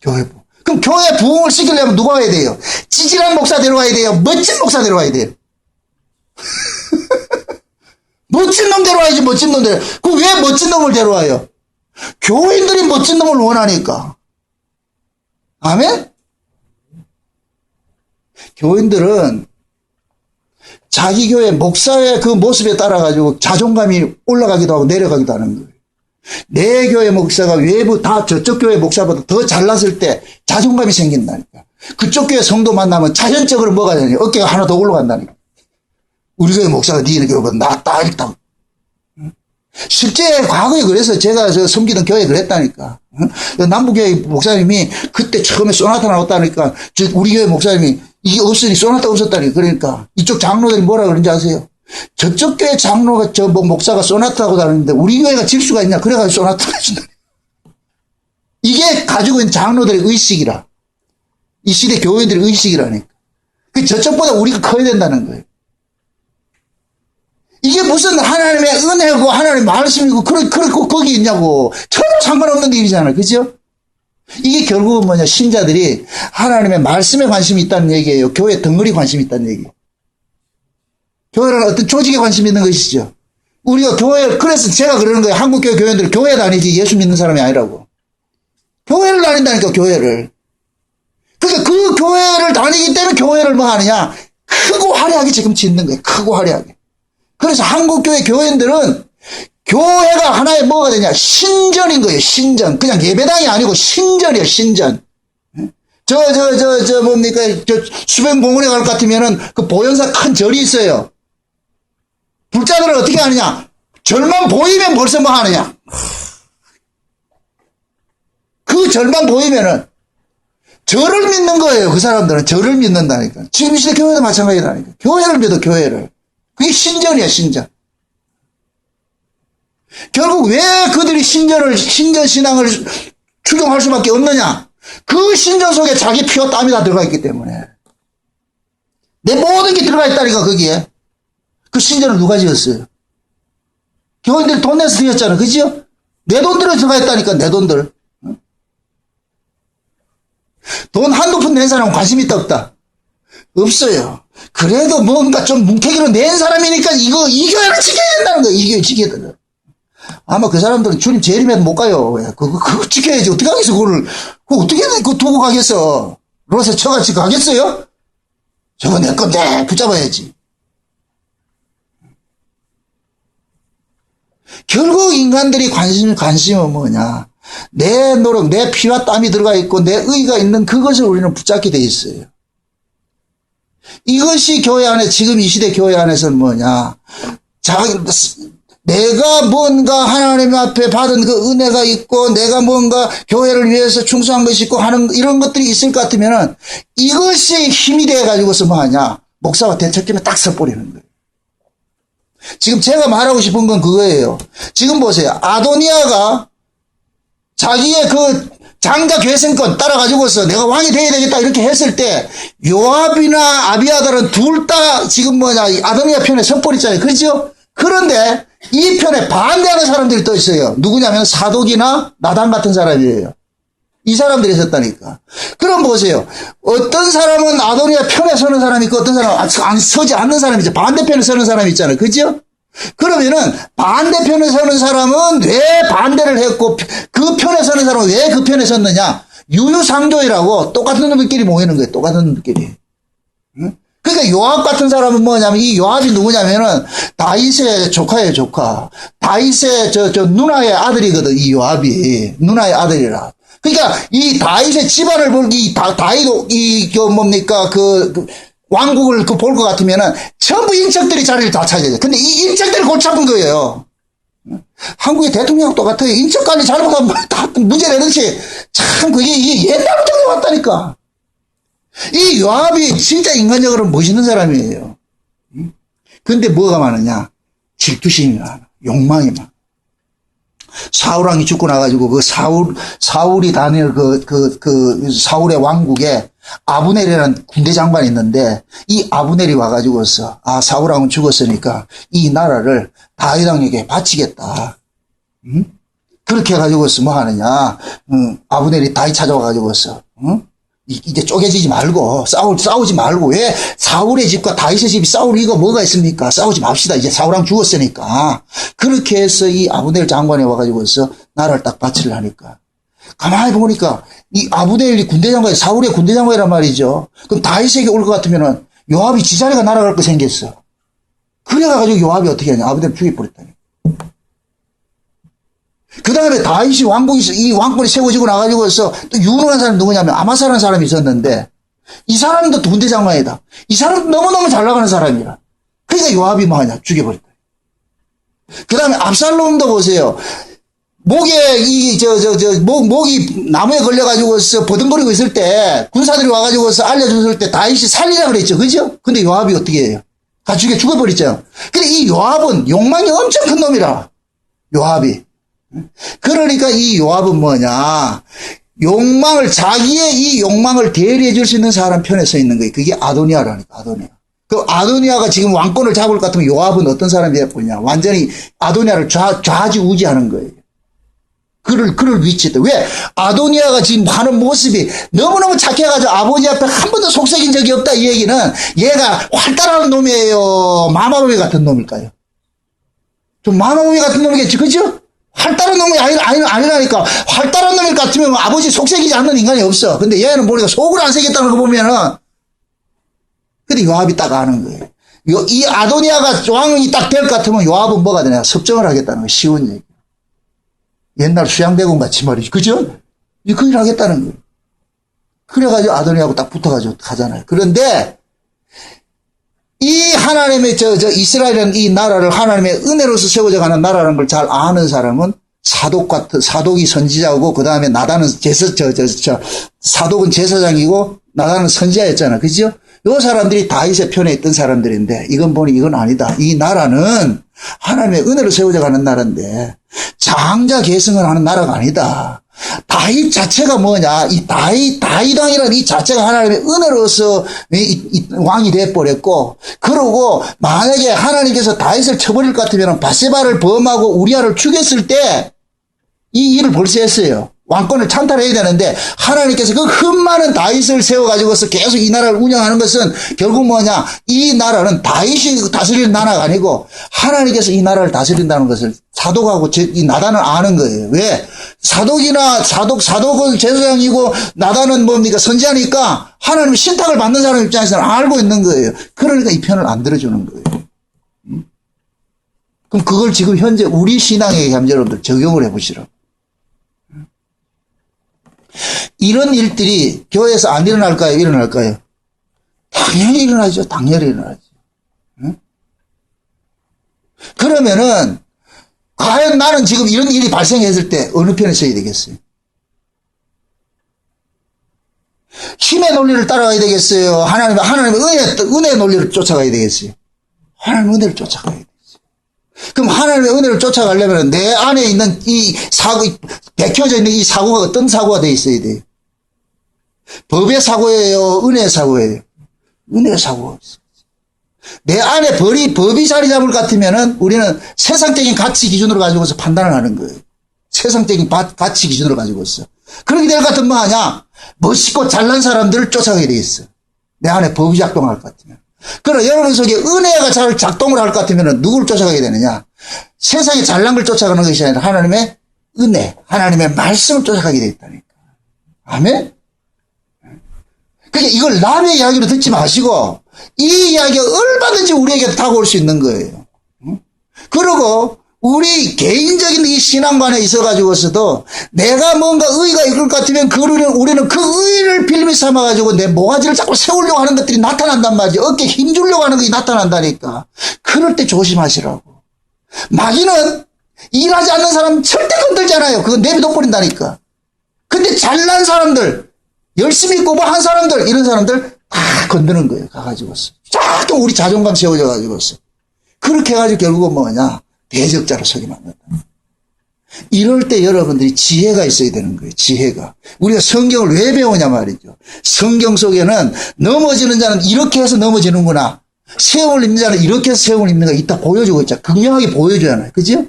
교회 부흥. 그럼 교회 부흥을 시키려면 누가 와야 돼요? 찌질한 목사 데려와야 돼요? 멋진 목사 데려와야 돼요? 멋진 놈 데려와야지, 멋진 놈 데려와요. 그 왜 멋진 놈을 데려와요? 교인들이 멋진 놈을 원하니까. 아멘? 교인들은 자기 교회 목사의 그 모습에 따라가지고 자존감이 올라가기도 하고 내려가기도 하는 거예요. 내 교회 목사가 외부 다 저쪽 교회 목사보다 더 잘났을 때 자존감이 생긴다니까. 그쪽 교회 성도 만나면 자연적으로 뭐가 되냐? 어깨가 하나 더 올라간다니까. 우리 교회 목사가 네 교회보다 낫다, 이렇다. 실제 과거에 그래서 제가 섬기던 교회에 그랬다니까. 남부교회 목사님이 그때 처음에 소나타 나왔다니까 우리 교회 목사님이 이게 없으니 소나타 없었다니까. 그러니까 이쪽 장로들이 뭐라 그런지 아세요? 저쪽 교회 장로가 목사가 소나타 하고 다니는데 우리 교회가 질 수가 있냐? 그래가지고 소나타가 준다. 이게 가지고 있는 장로들의 의식이라. 이 시대 교회들의 의식이라니까. 그 저쪽보다 우리가 커야 된다는 거예요. 이게 무슨 하나님의 은혜고 하나님의 말씀이고 그렇고 거기 있냐고. 전혀 상관없는 일이잖아요. 그죠? 이게 결국은 뭐냐? 신자들이 하나님의 말씀에 관심이 있다는 얘기예요. 교회 덩어리 관심이 있다는 얘기예요. 교회는 어떤 조직에 관심이 있는 것이죠. 우리가 그래서 제가 그러는 거예요. 한국교회 교회들은 교회 다니지 예수 믿는 사람이 아니라고. 교회를 다닌다니까, 교회를. 그러니까 그 교회를 다니기 때문에 교회를 뭐 하느냐? 크고 화려하게 지금 짓는 거예요. 크고 화려하게. 그래서 한국교회 교인들은 교회가 하나의 뭐가 되냐? 신전인 거예요, 신전. 그냥 예배당이 아니고 신전이에요, 신전. 뭡니까, 수변공원에 갈 것 같으면은 그 보현사 큰 절이 있어요. 불자들은 어떻게 하느냐? 절만 보이면 벌써 뭐 하느냐? 그 절만 보이면은 절을 믿는 거예요. 그 사람들은 절을 믿는다니까. 지금 이 시대 교회도 마찬가지다니까. 교회를 믿어, 교회를. 그게 신전이야, 신전. 결국 왜 그들이 신전신앙을 추종할 수밖에 없느냐? 그 신전 속에 자기 피와 땀이 다 들어가 있기 때문에. 내 모든 게 들어가 있다니까, 거기에. 그 신전을 누가 지었어요? 교인들이 돈 내서 지었잖아. 그지요? 내 돈들이 들어가 있다니까, 내 돈들. 돈 한두 푼 낸 사람은 관심 있다, 없다? 없어요. 그래도 뭔가 좀 뭉태기로 낸 사람이니까 이 교회를 지켜야 된다는 거예요. 이 교회 지켜야 된다. 아마 그 사람들은 주님 재림에도 못 가요. 그거 지켜야지. 어떻게 하겠어, 그걸. 어떻게 그거 두고 가겠어. 로세 쳐같이 가겠어요? 저거 내 건데, 붙잡아야지. 결국 인간들이 관심은 뭐냐. 내 노력, 내 피와 땀이 들어가 있고 내 의가 있는 그것을 우리는 붙잡게 돼 있어요. 이것이 교회 안에, 지금 이 시대 교회 안에서는 뭐냐. 내가 뭔가 하나님 앞에 받은 그 은혜가 있고 내가 뭔가 교회를 위해서 충성한 것이 있고 하는 이런 것들이 있을 것 같으면은 이것이 힘이 돼가지고서 뭐하냐. 목사와 대척점에 딱 서버리는 거예요. 지금 제가 말하고 싶은 건 그거예요. 지금 보세요. 아도니아가 자기의 그 장자 계승권 따라가지고서 내가 왕이 돼야 되겠다 이렇게 했을 때 요압이나 아비아달은 둘 다 지금 아도니아 편에 서버렸잖아요. 그렇죠? 그런데 이 편에 반대하는 사람들이 또 있어요. 누구냐면 사독이나 나단 같은 사람이에요. 이 사람들이 있었다니까. 그럼 보세요. 어떤 사람은 아도니아 편에 서는 사람이 있고 어떤 사람은 서지 않는 사람이 있죠. 반대편에 서는 사람이 있잖아요. 그죠? 그러면은 반대편에 서는 사람은 왜 반대를 했고 그 편에 서는 사람은 왜 그 편에 섰느냐. 유유상조이라고 똑같은 놈들끼리 모이는 거예요. 똑같은 놈들끼리. 응? 그러니까 요압 같은 사람은 뭐냐면 이 요압이 누구냐면은 다윗의 조카예요, 조카. 다윗의 저 누나의 아들이거든. 이 요압이 누나의 아들이라. 그러니까 이 다윗의 집안을 볼기 다윗 뭡니까 그 왕국을 볼 것 같으면은 전부 인척들이 자리를 다 차지해요. 근데 이 인척들이 골 잡은 거예요. 한국의 대통령하고 똑같아요. 인척 관리 잘못하면 다 문제 내듯이 참 그게 이게 옛날부터 왔다니까. 이 요압이 진짜 인간적으로 멋있는 사람이에요. 근데 뭐가 많으냐? 질투심이 많아. 욕망이 많아. 사울왕이 죽고 나가지고 그 사울이 다닐 사울의 왕국에 아브넬이라는 군대 장관이 있는데 이 아브넬이 와가지고서 사울왕은 죽었으니까 이 나라를 다윗 왕에게 바치겠다. 그렇게 해가지고서 뭐 하느냐? 아브넬이 다윗 찾아와가지고서 이제 쪼개지지 말고 싸우지 말고 왜 사울의 집과 다윗의 집이 싸울 이유가 뭐가 있습니까? 싸우지 맙시다. 이제 사울왕 죽었으니까. 그렇게 해서 이 아브넬 장관이 와가지고서 나라를 딱 바치려 하니까 가만히 보니까 이 아브넬이 군대 장관이 사울의 군대 장관이란 말이죠. 그럼 다윗에게 올 것 같으면은 요압이 지자리가 날아갈 거 생겼어. 그래가지고 요압이 어떻게 하냐? 아브넬을 죽여버렸다니. 그 다음에 다윗이 이 왕권이 세워지고 나가지고서 또 유능한 사람이 누구냐면 아마사라는 사람이 있었는데 이 사람도 군대 장관이다. 이 사람도 너무너무 잘 나가는 사람이라. 그러니까 요압이 뭐 하냐? 죽여버렸다. 그 다음에 압살롬도 보세요. 목이 나무에 걸려가지고서 버둥거리고 있을 때 군사들이 와가지고서 알려줬을 때 다윗이 살리라 그랬죠. 그죠? 근데 요압이 어떻게 해요? 다 죽여버렸죠. 근데 이 요압은 욕망이 엄청 큰 놈이라. 요압이. 그러니까 이 요압은 뭐냐? 자기의 이 욕망을 대리해 줄 수 있는 사람 편에 서 있는 거예요. 그게 아도니아라니까, 아도니아. 그 아도니아가 지금 왕권을 잡을 것 같으면 요압은 어떤 사람이 되었냐? 완전히 아도니아를 좌지우지하는 거예요. 그를 위치했다. 왜? 아도니아가 지금 하는 모습이 너무너무 착해가지고 아버지 앞에 한 번도 속삭인 적이 없다. 이 얘기는 얘가 활달한 놈이에요. 마마보이 같은 놈일까요? 좀 마마보이 같은 놈이겠지. 그죠? 활달한 놈이 아니라니까. 활달한 놈일 것 같으면 아버지 속삭이지 않는 인간이 없어. 근데 얘는 보니까 속을 안 새겼다는 거 보면은. 근데 요압이 딱 아는 거예요. 이 아도니아가 왕이 딱 될 것 같으면 요압은 뭐가 되냐? 섭정을 하겠다는 거. 쉬운 얘기. 옛날 수양대군 같이 말이지. 그죠? 그 일 하겠다는 거예요. 그래가지고 아도니아하고 딱 붙어가지고 가잖아요. 그런데 이 하나님의 이스라엘은 이 나라를 하나님의 은혜로서 세워져 가는 나라라는 걸 잘 아는 사람은 사독이 선지자고, 그 다음에 나단은 사독은 제사장이고, 나단은 선지자였잖아. 그죠? 요 사람들이 다윗의 편에 있던 사람들인데, 이건 보니 이건 아니다. 이 나라는 하나님의 은혜로 세워져 가는 나라인데, 장자 계승을 하는 나라가 아니다. 다윗 자체가 뭐냐? 이 다윗 왕이라는 이 자체가 하나님의 은혜로서 왕이 돼버렸고, 그러고 만약에 하나님께서 다윗을 쳐버릴 것 같으면 바세바를 범하고 우리아를 죽였을 때 이 일을 벌써 했어요. 왕권을 찬탈해야 되는데 하나님께서 그 흠많은 다윗을 세워가지고서 계속 이 나라를 운영하는 것은 결국 뭐냐? 이 나라는 다윗이 다스리는 나라가 아니고 하나님께서 이 나라를 다스린다는 것을 사독하고 이 나단은 아는 거예요. 왜? 사독은 제사장이고 나단은 뭡니까? 선지자니까 하나님의 신탁을 받는 사람 입장에서는 알고 있는 거예요. 그러니까 이 편을 안 들어주는 거예요. 그럼 그걸 지금 현재 우리 신앙의 여러분들 적용을 해보시라고. 이런 일들이 교회에서 안 일어날까요? 일어날까요? 당연히 일어나죠. 당연히 일어나죠. 응? 그러면은 과연 나는 지금 이런 일이 발생했을 때 어느 편에 서야 되겠어요? 힘의 논리를 따라가야 되겠어요? 하나님의 은혜의 논리를 쫓아가야 되겠어요? 하나님의 은혜를 쫓아가야 되겠어요. 그럼 하나님의 은혜를 쫓아가려면 내 안에 있는 이 사고, 백혀져 있는 이 사고가 어떤 사고가 돼 있어야 돼요? 법의 사고예요? 은혜의 사고예요? 은혜의 사고가 있어요. 내 안에 법이 자리 잡을 것 같으면은 우리는 세상적인 가치 기준으로 가지고서 판단을 하는 거예요. 세상적인 가치 기준으로 가지고서. 그렇게 될 것 같으면 뭐 하냐? 멋있고 잘난 사람들을 쫓아가게 돼 있어. 내 안에 법이 작동할 것 같으면. 그러나 여러분 속에 은혜가 잘 작동을 할 것 같으면 누구를 쫓아가게 되느냐? 세상에 잘난 걸 쫓아가는 것이 아니라 하나님의 은혜, 하나님의 말씀을 쫓아가게 돼 있다니까. 아멘? 그러니까 이걸 남의 이야기로 듣지 마시고 이 이야기가 얼마든지 우리에게 다가올 수 있는 거예요. 그리고 우리 개인적인 이 신앙관에 있어가지고서도 내가 뭔가 의의가 있을 것 같으면 우리는 그 의의를 빌미 삼아가지고 내 모가지를 자꾸 세우려고 하는 것들이 나타난단 말이죠. 어깨에 힘주려고 하는 것이 나타난다니까. 그럴 때 조심하시라고. 마귀는 일하지 않는 사람 절대 건들잖아요. 그건 내비둬 버린다니까. 근데 잘난 사람들, 열심히 공부한 사람들, 이런 사람들 다 건드는 거예요. 가가지고서. 자꾸 우리 자존감 세워져 가지고서. 그렇게 해가지고 결국은 뭐냐? 대적자로 서게 만든다. 이럴 때 여러분들이 지혜가 있어야 되는 거예요. 지혜가. 우리가 성경을 왜 배우냐 말이죠. 성경 속에는 넘어지는 자는 이렇게 해서 넘어지는구나. 세움을 입는 자는 이렇게 해서 세움을 입는 거 이따 보여주고 있잖아. 극명하게 보여줘야하나요. 그죠?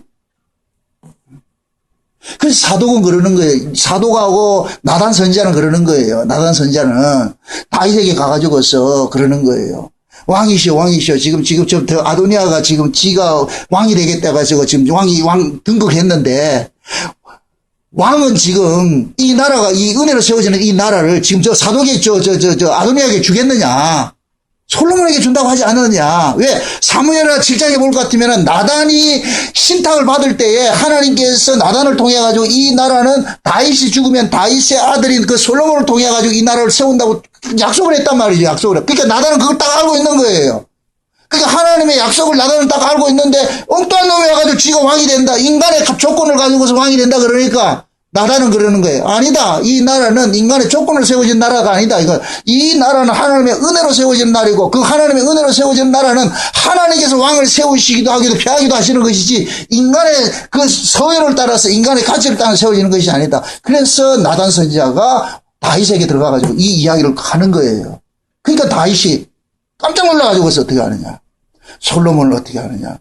그래서 사독은 그러는 거예요. 사독하고 나단 선지자는 그러는 거예요. 나단 선지자는 다윗에게 가가지고서 그러는 거예요. 왕이시오. 지금 아도니아가 지금 지가 왕이 되겠다 가지고 지금 왕 등극했는데, 왕은 지금 이 나라가 이 은혜로 세워지는 이 나라를 지금 사독이 아도니아에게 주겠느냐? 솔로몬에게 준다고 하지 않았느냐? 왜? 사무엘하 7장에 볼 것 같으면 나단이 신탁을 받을 때에 하나님께서 나단을 통해 가지고 이 나라는 다윗이 죽으면 다윗의 아들인 그 솔로몬을 통해 가지고 이 나라를 세운다고 약속을 했단 말이죠. 약속을. 그러니까 나단은 그걸 딱 알고 있는 거예요. 그러니까 하나님의 약속을 나단은 딱 알고 있는데 엉뚱한 놈이 와가지고 쥐가 왕이 된다. 인간의 조건을 가지고서 왕이 된다 그러니까 나단은 그러는 거예요. 아니다. 이 나라는 인간의 조건을 세워진 나라가 아니다. 이 나라는 하나님의 은혜로 세워진 나라이고 그 하나님의 은혜로 세워진 나라는 하나님께서 왕을 세우시기도 하기도 피하기도 하시는 것이지 인간의 그 서열을 따라서 인간의 가치를 따라 세워지는 것이 아니다. 그래서 나단 선지자가 다윗에게 들어가가지고 이 이야기를 하는 거예요. 그러니까 다윗이 깜짝 놀라가지고서 어떻게 하느냐. 솔로몬을 어떻게 하느냐.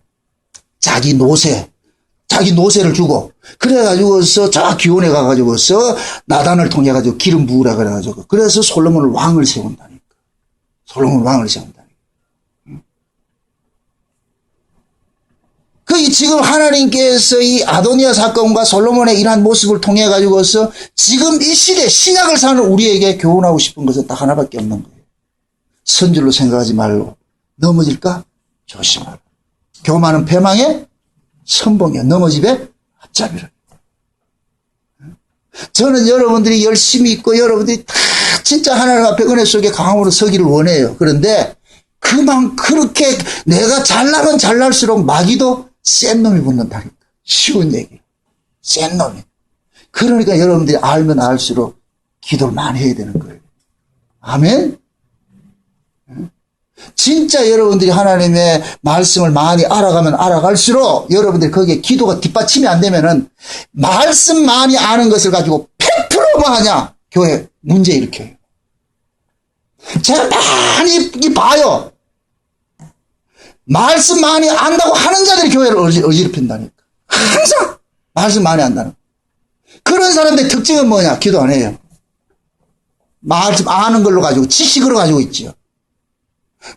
자기 노새를 주고 그래가지고서 저 기온에 가가지고서 나단을 통해가지고 기름 부으라 그래가지고 그래서 솔로몬을 왕을 세운다니까. 그 지금 하나님께서 이 아도니아 사건과 솔로몬의 이러한 모습을 통해 가지고서 지금 이 시대 신약을 사는 우리에게 교훈하고 싶은 것은 딱 하나밖에 없는 거예요. 선줄로 생각하지 말고 넘어질까 조심하라. 교만은 패망의 선봉이야. 넘어집에 앞잡이라. 저는 여러분들이 열심히 있고 여러분들이 다 진짜 하나님 앞에 은혜 속에 강함으로 서기를 원해요. 그런데 그렇게 내가 잘나면 잘날수록 마귀도 센 놈이 붙는다니까. 쉬운 얘기. 센 놈이. 그러니까 여러분들이 알면 알수록 기도를 많이 해야 되는 거예요. 아멘? 진짜 여러분들이 하나님의 말씀을 많이 알아가면 알아갈수록 여러분들이 거기에 기도가 뒷받침이 안 되면은 말씀 많이 아는 것을 가지고 100% 뭐 하냐? 교회 문제 일으켜요. 제가 많이 봐요. 말씀 많이 안다고 하는 자들이 교회를 어지럽힌다니까. 항상 말씀 많이 안다는. 그런 사람들의 특징은 뭐냐? 기도 안 해요. 말씀 아는 걸로 가지고 지식으로 가지고 있지요.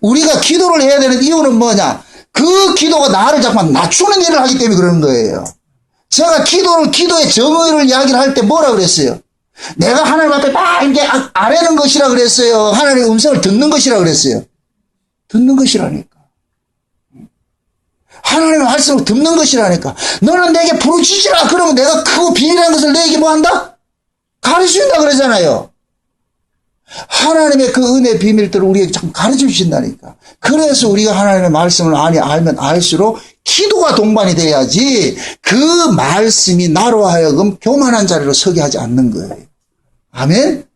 우리가 기도를 해야 되는 이유는 뭐냐? 그 기도가 나를 자꾸만 낮추는 일을 하기 때문에 그러는 거예요. 제가 기도의 정의를 이야기를 할 때 뭐라 그랬어요? 내가 하나님 앞에 막 이렇게 아뢰는 것이라 그랬어요. 하나님의 음성을 듣는 것이라 그랬어요. 듣는 것이라니까. 하나님의 말씀을 듣는 것이라니까. 너는 내게 부르짖으라. 그러면 내가 크고 비밀한 것을 너에게 뭐 한다? 가르쳐준다 그러잖아요. 하나님의 그 은혜 비밀들을 우리에게 참 가르쳐 주신다니까. 그래서 우리가 하나님의 말씀을 많이 알면 알수록 기도가 동반이 돼야지 그 말씀이 나로 하여금 교만한 자리로 서게 하지 않는 거예요. 아멘?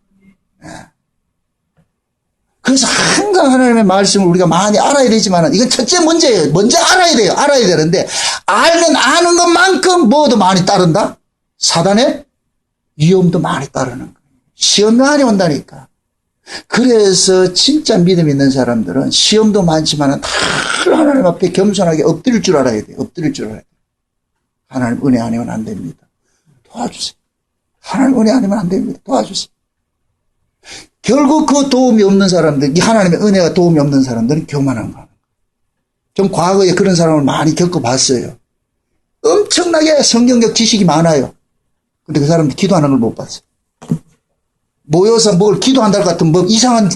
그래서 항상 하나님의 말씀을 우리가 많이 알아야 되지만 이건 첫째 문제예요. 먼저 알아야 돼요. 알아야 되는데 알면 아는 것만큼 뭐도 많이 따른다? 사단의 위험도 많이 따르는 거예요. 시험 많이 온다니까. 그래서 진짜 믿음 있는 사람들은 시험도 많지만 다 하나님 앞에 겸손하게 엎드릴 줄 알아야 돼요. 엎드릴 줄 알아야 돼요. 하나님 은혜 아니면 안 됩니다. 도와주세요. 하나님 은혜 아니면 안 됩니다. 도와주세요. 결국 그 도움이 없는 사람들, 이 하나님의 은혜가 도움이 없는 사람들은 교만한 거예요. 좀 과거에 그런 사람을 많이 겪어봤어요. 엄청나게 성경적 지식이 많아요. 근데 그 사람들 기도하는 걸 못 봤어요. 모여서 뭘 기도한다 할 것 같은 뭐 이상한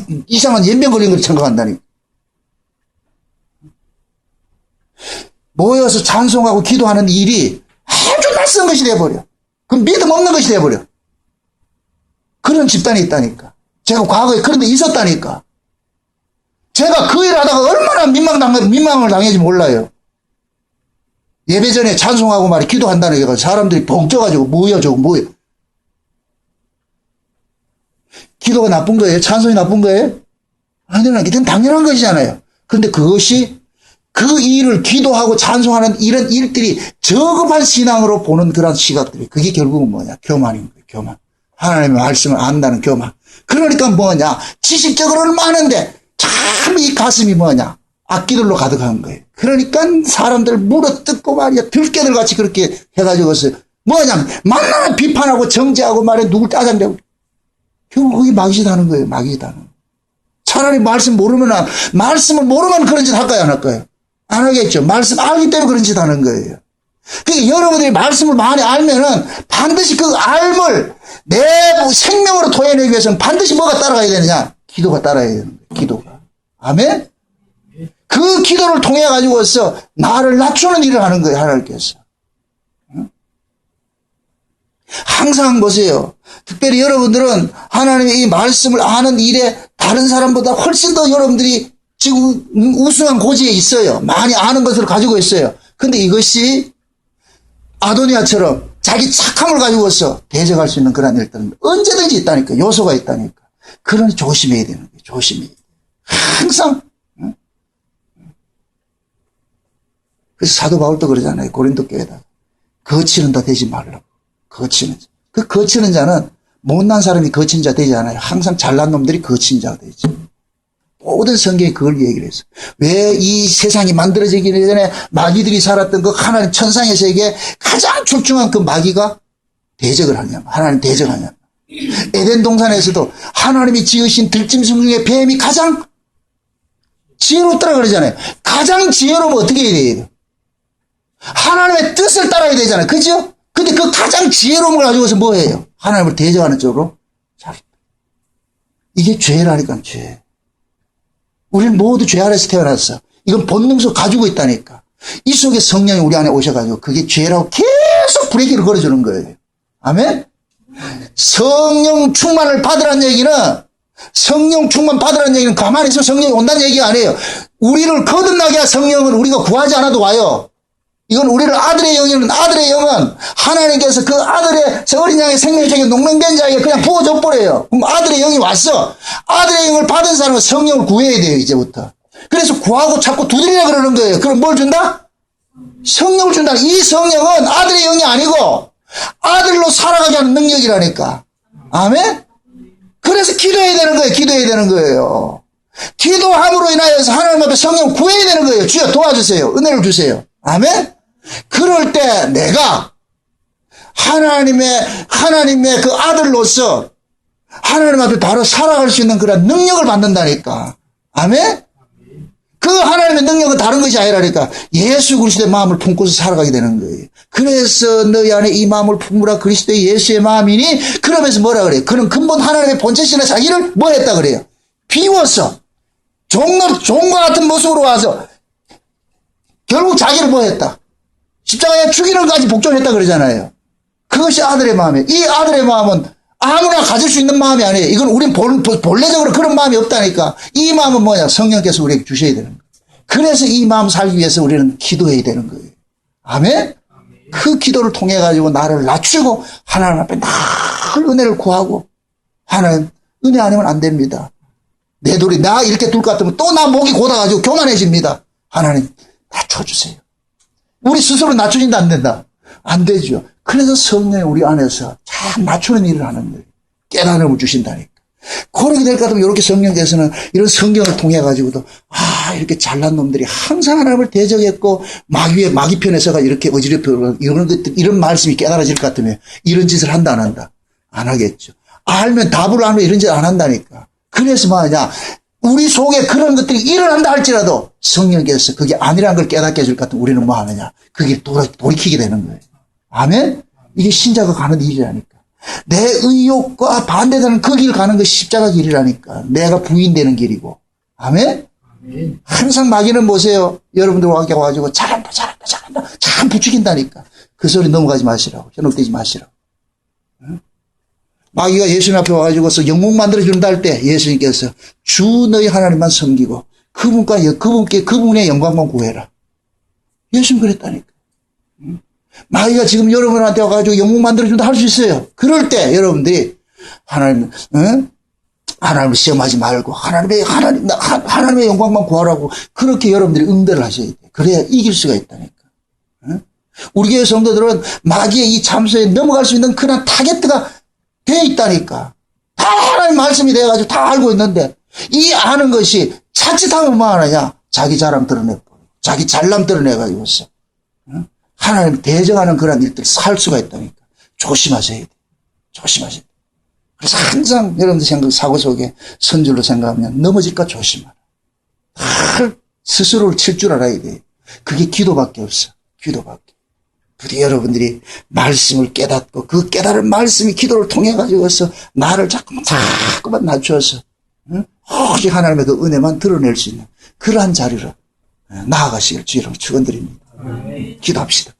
연병 걸린 걸 생각한다니. 모여서 찬송하고 기도하는 일이 아주 낯선 것이 돼버려. 그럼 믿음 없는 것이 돼버려. 그런 집단이 있다니까. 제가 과거에 그런 데 있었다니까. 제가 그 일을 하다가 얼마나 민망을 당했는지 몰라요. 예배 전에 찬송하고 말이 기도한다는 얘기가 사람들이 벙쪄가지고 모여. 기도가 나쁜 거예요? 찬송이 나쁜 거예요? 아니요, 이건 당연한 것이잖아요. 그런데 그것이 그 일을 기도하고 찬송하는 이런 일들이 저급한 신앙으로 보는 그런 시각들이 그게 결국은 뭐냐? 교만인 거예요. 교만. 하나님의 말씀을 안다는 교만. 그러니까 뭐냐? 지식적으로는 많은데 참 이 가슴이 뭐냐? 악기들로 가득한 거예요. 그러니까 사람들 물어뜯고 말이야 들깨들 같이 그렇게 해가지고서 뭐냐? 만나면 비판하고 정죄하고 말이야 누굴 짜장대고 결국 거기 마귀다는 거예요. 마귀다는. 차라리 말씀을 모르면 그런 짓 할까요? 안 할까요? 안 하겠죠. 말씀 알기 때문에 그런 짓 하는 거예요. 그러니까 여러분들이 말씀을 많이 알면은 반드시 그 알을 내 생명으로 토해내기 위해서는 반드시 뭐가 따라가야 되느냐? 기도가 따라야 되는 거예요. 기도가. 아멘? 그 기도를 통해 가지고서 나를 낮추는 일을 하는 거예요. 하나님께서. 항상 보세요. 특별히 여러분들은 하나님의 이 말씀을 아는 일에 다른 사람보다 훨씬 더 여러분들이 지금 우수한 고지에 있어요. 많이 아는 것을 가지고 있어요. 근데 이것이 아도니아처럼 자기 착함을 가지고서 대적할 수 있는 그런 일들은 언제든지 있다니까. 요소가 있다니까. 그러니 조심해야 되는 거예요. 조심해야 돼요. 항상. 그래서 사도 바울도 그러잖아요. 고린도 교회에다. 거치는 자 되지 말라고. 거치는 자. 그 거치는 자는 못난 사람이 거친 자 되지 않아요. 항상 잘난 놈들이 거친 자가 되지. 모든 성경이 그걸 얘기를 했어. 왜 이 세상이 만들어지기 전에 마귀들이 살았던 그 하나님 천상의 세계에 가장 출중한 그 마귀가 대적을 하냐. 하나님 대적하냐. 에덴 동산에서도 하나님이 지으신 들짐승 중에 뱀이 가장 지혜롭더라 그러잖아요. 가장 지혜로우면 어떻게 해야 돼요? 하나님의 뜻을 따라야 되잖아요. 그죠? 근데 그 가장 지혜로움을 가지고서 뭐 해요? 하나님을 대적하는 쪽으로. 이게 죄라니까, 죄. 우리는 모두 죄 아래서 태어났어. 이건 본능서 가지고 있다니까. 이 속에 성령이 우리 안에 오셔가지고 그게 죄라고 계속 브레이크를 걸어주는 거예요. 아멘? 성령 충만을 받으라는 얘기는 성령 충만 받으라는 얘기는 가만히 있으면 성령이 온다는 얘기가 아니에요. 우리를 거듭나게 할 성령은 우리가 구하지 않아도 와요. 이건 우리를 아들의 영이는 아들의 영은 하나님께서 그 아들의 어린 양의 생명책에 농맹된 자에게 그냥 부어줘 버려요. 그럼 아들의 영이 왔어. 아들의 영을 받은 사람은 성령을 구해야 돼요, 이제부터. 그래서 구하고 자꾸 두드리라 그러는 거예요. 그럼 뭘 준다? 성령을 준다. 이 성령은 아들의 영이 아니고 아들로 살아가게 하는 능력이라니까. 아멘? 그래서 기도해야 되는 거예요. 기도해야 되는 거예요. 기도함으로 인하여서 하나님 앞에 성령을 구해야 되는 거예요. 주여 도와주세요. 은혜를 주세요. 아멘? 그럴 때 내가 하나님의 그 아들로서 하나님 앞에 바로 살아갈 수 있는 그런 능력을 받는다니까. 아멘? 그 하나님의 능력은 다른 것이 아니라니까. 예수 그리스도의 마음을 품고서 살아가게 되는 거예요. 그래서 너희 안에 이 마음을 품으라 그리스도의 예수의 마음이니, 그러면서 뭐라 그래요? 그는 근본 하나님의 본체시나 자기를 뭐 했다 그래요? 비워서 종과 같은 모습으로 와서 결국 자기를 뭐 했다? 십자가에 죽이는 것까지 복종했다 그러잖아요. 그것이 아들의 마음이에요. 이 아들의 마음은 아무나 가질 수 있는 마음이 아니에요. 이건 우린 본래적으로 그런 마음이 없다니까. 이 마음은 뭐냐? 성령께서 우리에게 주셔야 되는 거예요. 그래서 이 마음 살기 위해서 우리는 기도해야 되는 거예요. 아멘? 그 기도를 통해 가지고 나를 낮추고 하나님 앞에 늘 은혜를 구하고, 하나님 은혜 아니면 안 됩니다. 내 돌이 나 이렇게 둘 것 같으면 또 나 목이 고다가지고 교만해집니다. 하나님 낮춰주세요. 우리 스스로 낮춰진다 안 된다? 안 되죠. 그래서 성령이 우리 안에서 참 낮추는 일을 하는 거예요. 깨달음을 주신다니까. 그렇게 될 것 같으면 이렇게 성령께서는 이런 성경을 통해 가지고도 이렇게 잘난 놈들이 항상 하나님을 대적했고 마귀 편에 서가 이렇게 어지럽히고 이런 말씀이 깨달아질 것 같으면 이런 짓을 한다 안 한다? 안 하겠죠. 알면 답을 알면 이런 짓 안 한다니까. 그래서 뭐냐, 우리 속에 그런 것들이 일어난다 할지라도 성령께서 그게 아니라는 걸 깨닫게 해줄 것 같으면 우리는 뭐 하느냐, 그게 돌이키게 되는 거예요. 아멘? 이게 신자가 가는 일이라니까. 내 의욕과 반대되는 그 길 가는 것이 십자가 길이라니까. 내가 부인되는 길이고. 아멘? 항상 마귀는 보세요. 여러분들 와가지고 잘한다 참 부추긴다니까. 그 소리 넘어가지 마시라고. 현혹되지 마시라고. 마귀가 예수님 앞에 와가지고서 영웅 만들어준다 할 때 예수님께서 주 너희 하나님만 섬기고 그분의 영광만 구해라. 예수님 그랬다니까. 마귀가 지금 여러분한테 와가지고 영웅 만들어준다 할 수 있어요. 그럴 때 여러분들이 하나님을 시험하지 말고 하나님의 영광만 구하라고 그렇게 여러분들이 응대를 하셔야 돼요. 그래야 이길 수가 있다니까. 우리 교회 성도들은 마귀의 이 참소에 넘어갈 수 있는 그런 타겟가 돼 있다니까. 다 하나님 말씀이 돼가지고 다 알고 있는데 이 아는 것이 자칫하면 뭐 하느냐? 자기 자랑 드러내고 자기 잘남 드러내가지고서 하나님 대적하는 그런 일들을 살 수가 있다니까. 조심하셔야 돼. 조심하셔야 돼. 그래서 항상 여러분들 사고 속에 선줄로 생각하면 넘어질까 조심하라. 스스로를 칠 줄 알아야 돼. 그게 기도밖에 없어. 기도밖에. 부디 여러분들이 말씀을 깨닫고 그 깨달은 말씀이 기도를 통해 가지고서 나를 자꾸만 낮춰서 오직 하나님의 그 은혜만 드러낼 수 있는 그러한 자리로 나아가시길 주의로 축원드립니다. 기도합시다.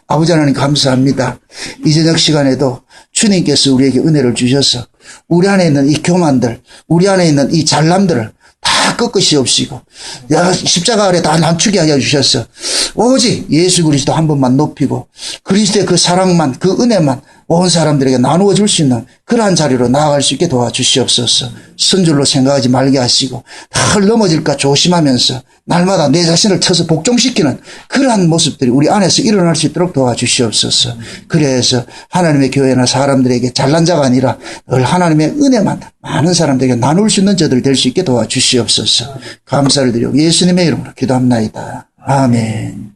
아버지 하나님 감사합니다. 이 저녁 시간에도 주님께서 우리에게 은혜를 주셔서 우리 안에 있는 이 교만들, 우리 안에 있는 이 잘남들을 다 꺾으시 없이고 십자가 아래 다 낮추게 하여 주셔서 오직 예수 그리스도 한 번만 높이고 그리스도의 그 사랑만, 그 은혜만 온 사람들에게 나누어 줄 수 있는 그러한 자리로 나아갈 수 있게 도와주시옵소서. 선줄로 생각하지 말게 하시고 늘 넘어질까 조심하면서 날마다 내 자신을 쳐서 복종시키는 그러한 모습들이 우리 안에서 일어날 수 있도록 도와주시옵소서. 그래서 하나님의 교회나 사람들에게 잘난 자가 아니라 늘 하나님의 은혜만 많은 사람들에게 나눌 수 있는 저들 될 수 있게 도와주시옵소서. 감사를 드리고 예수님의 이름으로 기도합나이다. 아멘.